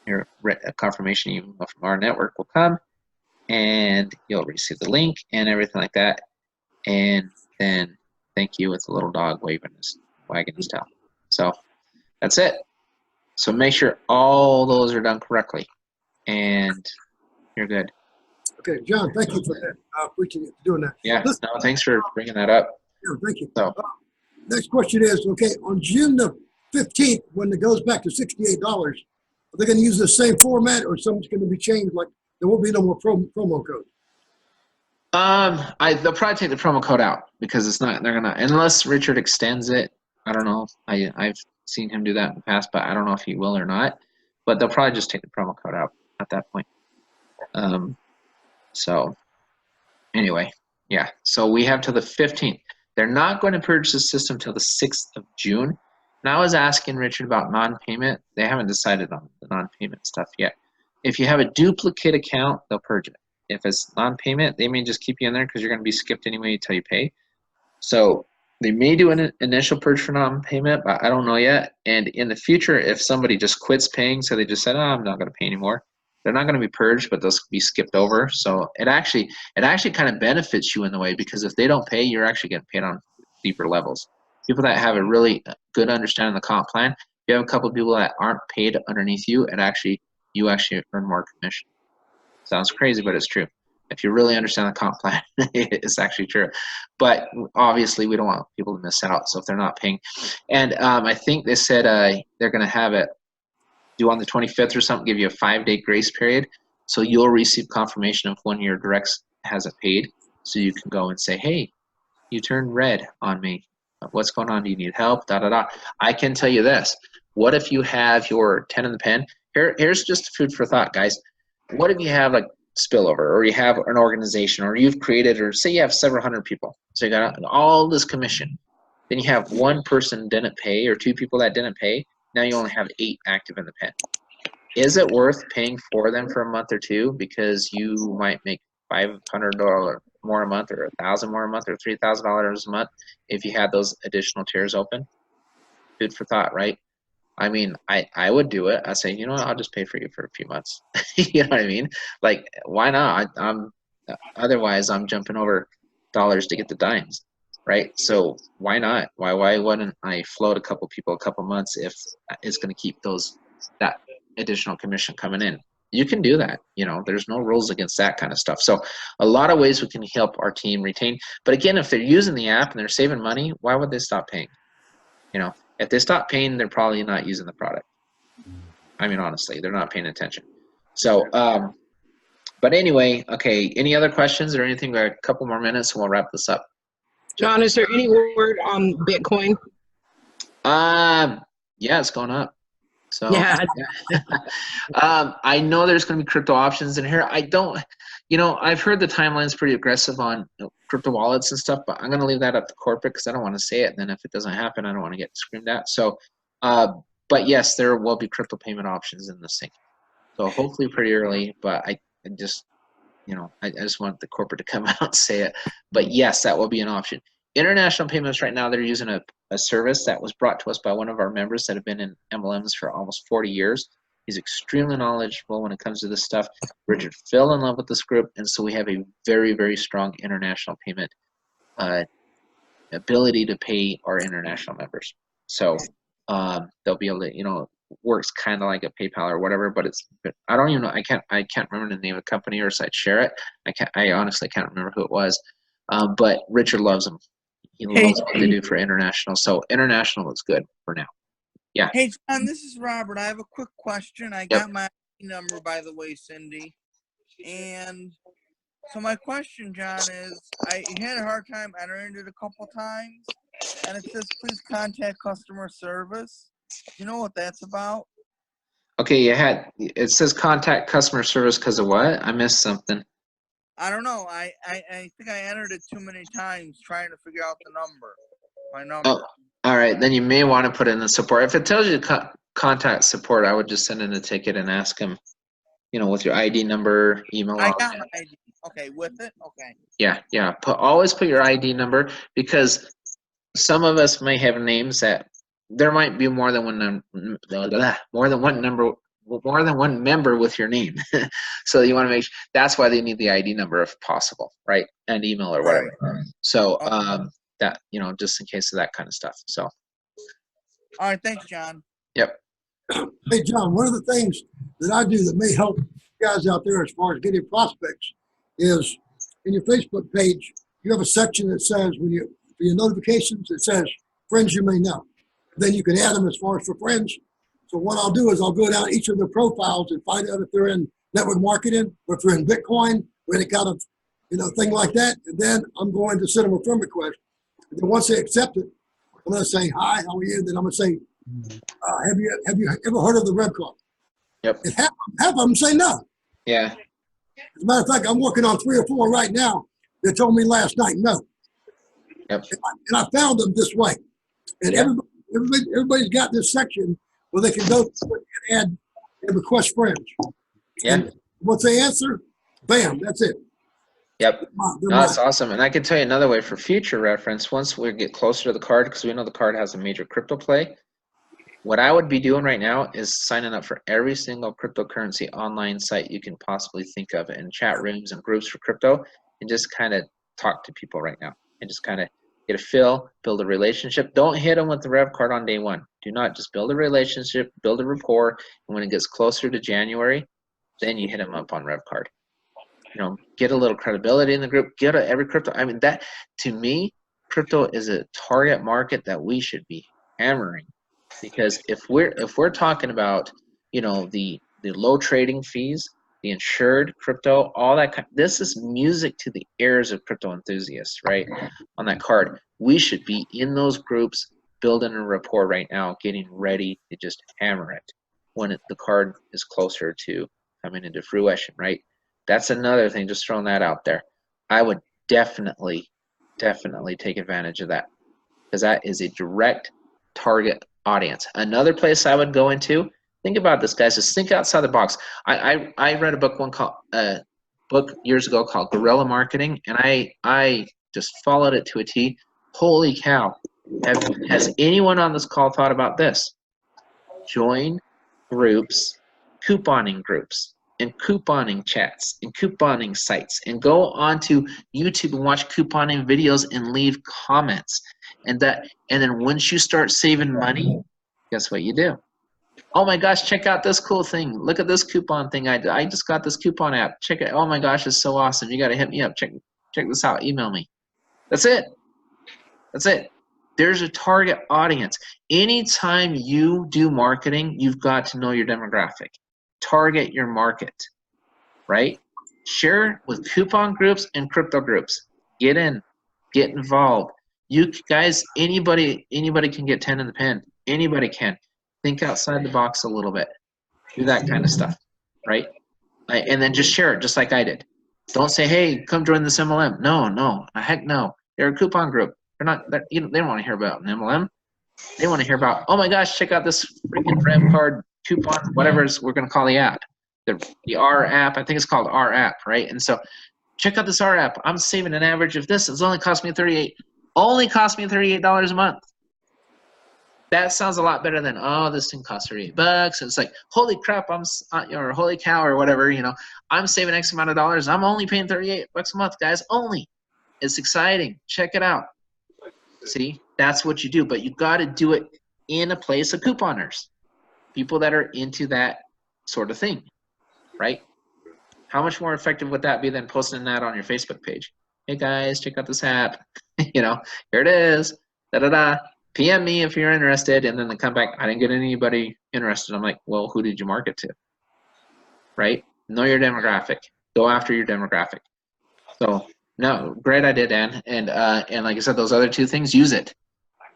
your confirmation email from our network will come, and you'll receive the link and everything like that. And then thank you with the little dog wagging his tail. So that's it. So make sure all those are done correctly, and you're good. Okay, John, thank you for that. I appreciate you doing that. Yeah, Listen, no, thanks for bringing that up. yeah, thank you. So, Next question is, okay, on June the 15th, when it goes back to $68, are they going to use the same format, or something's going to be changed? Like there won't be no more promo code. they'll probably take the promo code out because it's not. They're gonna, unless Richard extends it. I don't know. I've seen him do that in the past, but I don't know if he will or not. But they'll probably just take the promo code out at that point. So anyway, yeah. So we have till the 15th. They're not going to purchase the system till the 6th of June. And I was asking Richard about non-payment. They haven't decided on the non-payment stuff yet. If you have a duplicate account, they'll purge it. If it's non-payment, they may just keep you in there because you're going to be skipped anyway until you pay. So they may do an initial purge for non-payment, but I don't know yet. And in the future, if somebody just quits paying, so they just said, "Oh, I'm not going to pay anymore," they're not going to be purged, but they'll be skipped over. So it actually kind of benefits you in the way, because if they don't pay, you're actually getting paid on deeper levels. People that have a really good understanding of the comp plan, if you have a couple of people that aren't paid underneath you, you actually earn more commission. Sounds crazy, but it's true. If you really understand the comp plan, it's actually true. But obviously, we don't want people to miss out. So if they're not paying, and I think they said they're going to have it due on the 25th or something, give you a 5-day grace period. So you'll receive confirmation of when your directs hasn't paid. So you can go and say, "Hey, you turned red on me. What's going on? Do you need help?" Da da da. I can tell you this. What if you have your 10 in the pen? Here's just food for thought, guys. What if you have like spillover, or you have an organization, or you've created, or say you have several hundred people, so you got all this commission, then you have one person didn't pay or two people that didn't pay, now you only have 8 active in the pen. Is it worth paying for them for a month or two because you might make $500 more a month, or $1,000 more a month, or $3,000 a month if you had those additional tiers open? Food for thought, right? I mean, I would do it. I'd say, you know what, I'll just pay for you for a few months. You know what I mean? Like, why not? Otherwise I'm jumping over dollars to get the dimes, right? So why not? Why wouldn't I float a couple people a couple months if it's going to keep that additional commission coming in? You can do that. You know, there's no rules against that kind of stuff. So a lot of ways we can help our team retain. But again, if they're using the app and they're saving money, why would they stop paying? You know, if they stop paying, they're probably not using the product. I mean, honestly, they're not paying attention. So, but anyway, okay, any other questions or anything? We've got a couple more minutes and we'll wrap this up. John, is there any word on Bitcoin? Yeah, it's going up. So Yeah. I know there's going to be crypto options in here. I don't, you know, I've heard the timeline's pretty aggressive on crypto wallets and stuff, but I'm going to leave that up to corporate because I don't want to say it. And then if it doesn't happen, I don't want to get screamed at. So, but yes, there will be crypto payment options in this thing. So hopefully pretty early, but I just, you know, I just want the corporate to come out and say it. But yes, that will be an option. International payments right now, they're using a service that was brought to us by one of our members that have been in MLMs for almost 40 years. He's extremely knowledgeable when it comes to this stuff. Richard fell in love with this group, and so we have a very, very strong international payment ability to pay our international members. So they'll be able to, you know, works kind of like a PayPal or whatever, but I don't even know. I can't remember the name of the company, or so I'd share it. I honestly can't remember who it was. But Richard loves them. He loves what they do for international. So international is good for now. Yeah. Hey, John, this is Robert. I have a quick question. I got my number, by the way, Cindy. And So my question, John, is I had a hard time entering it a couple times, and it says please contact customer service. You know what that's about? Okay, it says contact customer service because of what? I missed something. I don't know. I think I entered it too many times trying to figure out the number. My number. Oh, all right. Then you may want to put in the support. If it tells you to contact support, I would just send in a ticket and ask them, you know, with your ID number, email. I got my ID. Okay, with it? Okay. Yeah. Always put your ID number, because some of us may have names that there might be more than one member with your name. So you want to make sure, that's why they need the ID number if possible, right? And email or whatever. Right. So Okay. that, you know, just in case of that kind of stuff. So All right, thanks, John. yep. Hey, John, one of the things that I do that may help guys out there as far as getting prospects is in your Facebook page, you have a section that says for your notifications, it says friends you may know. Then you can add them as far as for friends. So what I'll do is I'll go down each of their profiles and find out if they're in network marketing, or if they're in Bitcoin, or any kind of, you know, thing like that. And then I'm going to send them a friend request. And then once they accept it, I'm going to say, hi, how are you? Then I'm going to say, have you ever heard of the Revv card? Yep. And half of them say no. Yeah. As a matter of fact, I'm working on 3 or 4 right now that told me last night no. Yep. And I found them this way. And Yep. everybody's got this section where they can go and add and request friends. Yeah. And once they answer, bam, that's it. Yep. They're No, mine. that's awesome. And I can tell you another way for future reference, once we get closer to the card, because we know the card has a major crypto play, what I would be doing right now is signing up for every single cryptocurrency online site you can possibly think of, in chat rooms and groups for crypto, and just kind of talk to people right now and just kind of get a feel, build a relationship. Don't hit them with the Revv card on day one. Do not, just build a relationship, build a rapport, and when it gets closer to January, then you hit them up on Revv card. You know, get a little credibility in the group, get every crypto. I mean, that, to me, crypto is a target market that we should be hammering, because if we're talking about, you know, the low trading fees, the insured crypto, all that this is music to the ears of crypto enthusiasts, right? On that card, we should be in those groups, building a rapport right now, getting ready to just hammer it when the card is closer to coming into fruition, right? That's another thing, just throwing that out there. I would definitely take advantage of that, because that is a direct target audience. Another place I would go into, think about this, guys, just think outside the box. I read a book years ago called Guerrilla Marketing, and I just followed it to a T. Holy cow. Has anyone on this call thought about this? Join groups, couponing groups, and couponing chats and couponing sites, and go onto YouTube and watch couponing videos and leave comments. And then once you start saving money, guess what you do? Oh my gosh, check out this cool thing. Look at this coupon thing I just got, this coupon app. Check it. Oh my gosh, it's so awesome. You got to hit me up. Check this out. Email me. That's it. That's it. There's a target audience. Anytime you do marketing, you've got to know your demographic. Target your market, right? Share with coupon groups and crypto groups. Get in, get involved. You guys, anybody can get 10 in the pen. Anybody can. Think outside the box a little bit. Do that kind of stuff, right? And then just share it, just like I did. Don't say, hey, come join this MLM. No, heck no. They're a coupon group. They don't want to hear about an MLM. They want to hear about, oh my gosh, check out this freaking Revv card coupon, whatever we're going to call the app. The R app, I think it's called R app, right? And so check out this R app. I'm saving an average of this. It's only cost me $38 a month. That sounds a lot better than, oh, this thing costs $38. And it's like, holy crap, or holy cow, or whatever, you know, I'm saving X amount of dollars. I'm only paying $38 a month, guys, only. It's exciting. Check it out. See, that's what you do, but you got to do it in a place of couponers, people that are into that sort of thing, right? How much more effective would that be than posting that on your Facebook page? Hey guys, check out this app. You know, here it is. Da-da-da. PM me if you're interested, and then they come back, I didn't get anybody interested. I'm like, well, who did you market to? Right? Know your demographic. Go after your demographic. So no, great idea, Dan. And like I said, those other two things, use it.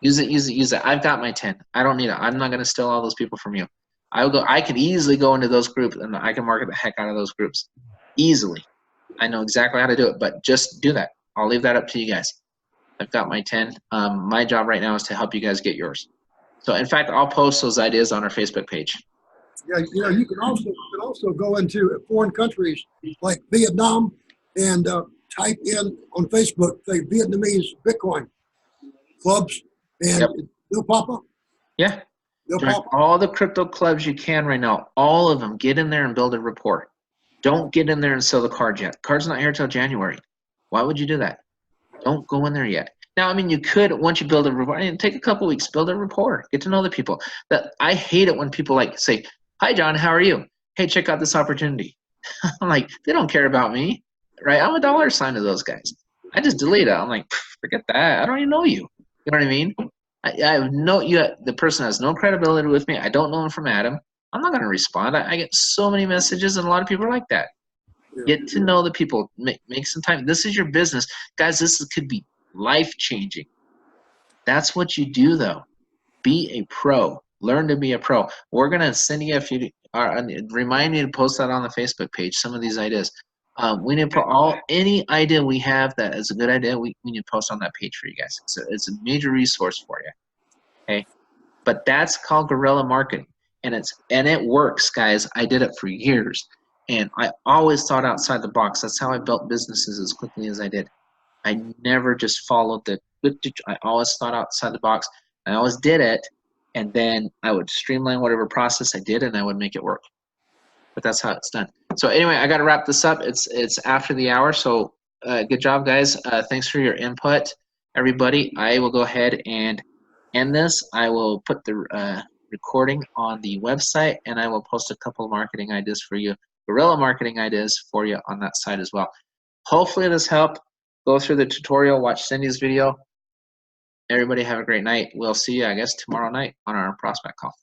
Use it, use it, use it. I've got my 10. I don't need it. I'm not gonna steal all those people from you. I can easily go into those groups and I can market the heck out of those groups. Easily. I know exactly how to do it, but just do that. I'll leave that up to you guys. I've got my 10. My job right now is to help you guys get yours. So in fact, I'll post those ideas on our Facebook page. Yeah, you know, you can also go into foreign countries like Vietnam and type in on Facebook, say Vietnamese Bitcoin clubs, and Yep. they'll pop up. Yeah. They'll Join pop up. all the crypto clubs you can right now. All of them. Get in there and build a rapport. Don't get in there and sell the card yet. Card's not here till January. Why would you do that? Don't go in there yet. Now, I mean, you could, once you build a rapport, and take a couple weeks, build a rapport, get to know the people. That I hate it when people like say, "Hi, John, how are you? Hey, check out this opportunity." I'm like, they don't care about me, right? I'm a dollar sign to those guys. I just delete it. I'm like, forget that. I don't even know you. You know what I mean? I have no, the person has no credibility with me. I don't know him from Adam. I'm not going to respond. I get so many messages, and a lot of people are like that. Get to know the people. Make some time. This is your business. Guys, this could be life-changing. That's what you do, though. Be a pro. Learn to be a pro. We're going to send you remind me to post that on the Facebook page, some of these ideas. We need to put any idea we have that is a good idea, we need to post on that page for you guys. It's a major resource for you. Okay? But that's called guerrilla marketing. And it works, guys. I did it for years. And I always thought outside the box. That's how I built businesses as quickly as I did. I never just followed I always thought outside the box. I always did it, and then I would streamline whatever process I did, and I would make it work. But that's how it's done. So anyway, I got to wrap this up. It's after the hour, so good job, guys. Thanks for your input, everybody. I will go ahead and end this. I will put the recording on the website, and I will post a couple of marketing ideas for you, guerrilla marketing ideas for you on that site as well. Hopefully this helped. Go through the tutorial, watch Cindy's video. Everybody have a great night. We'll see you, I guess, tomorrow night on our prospect call.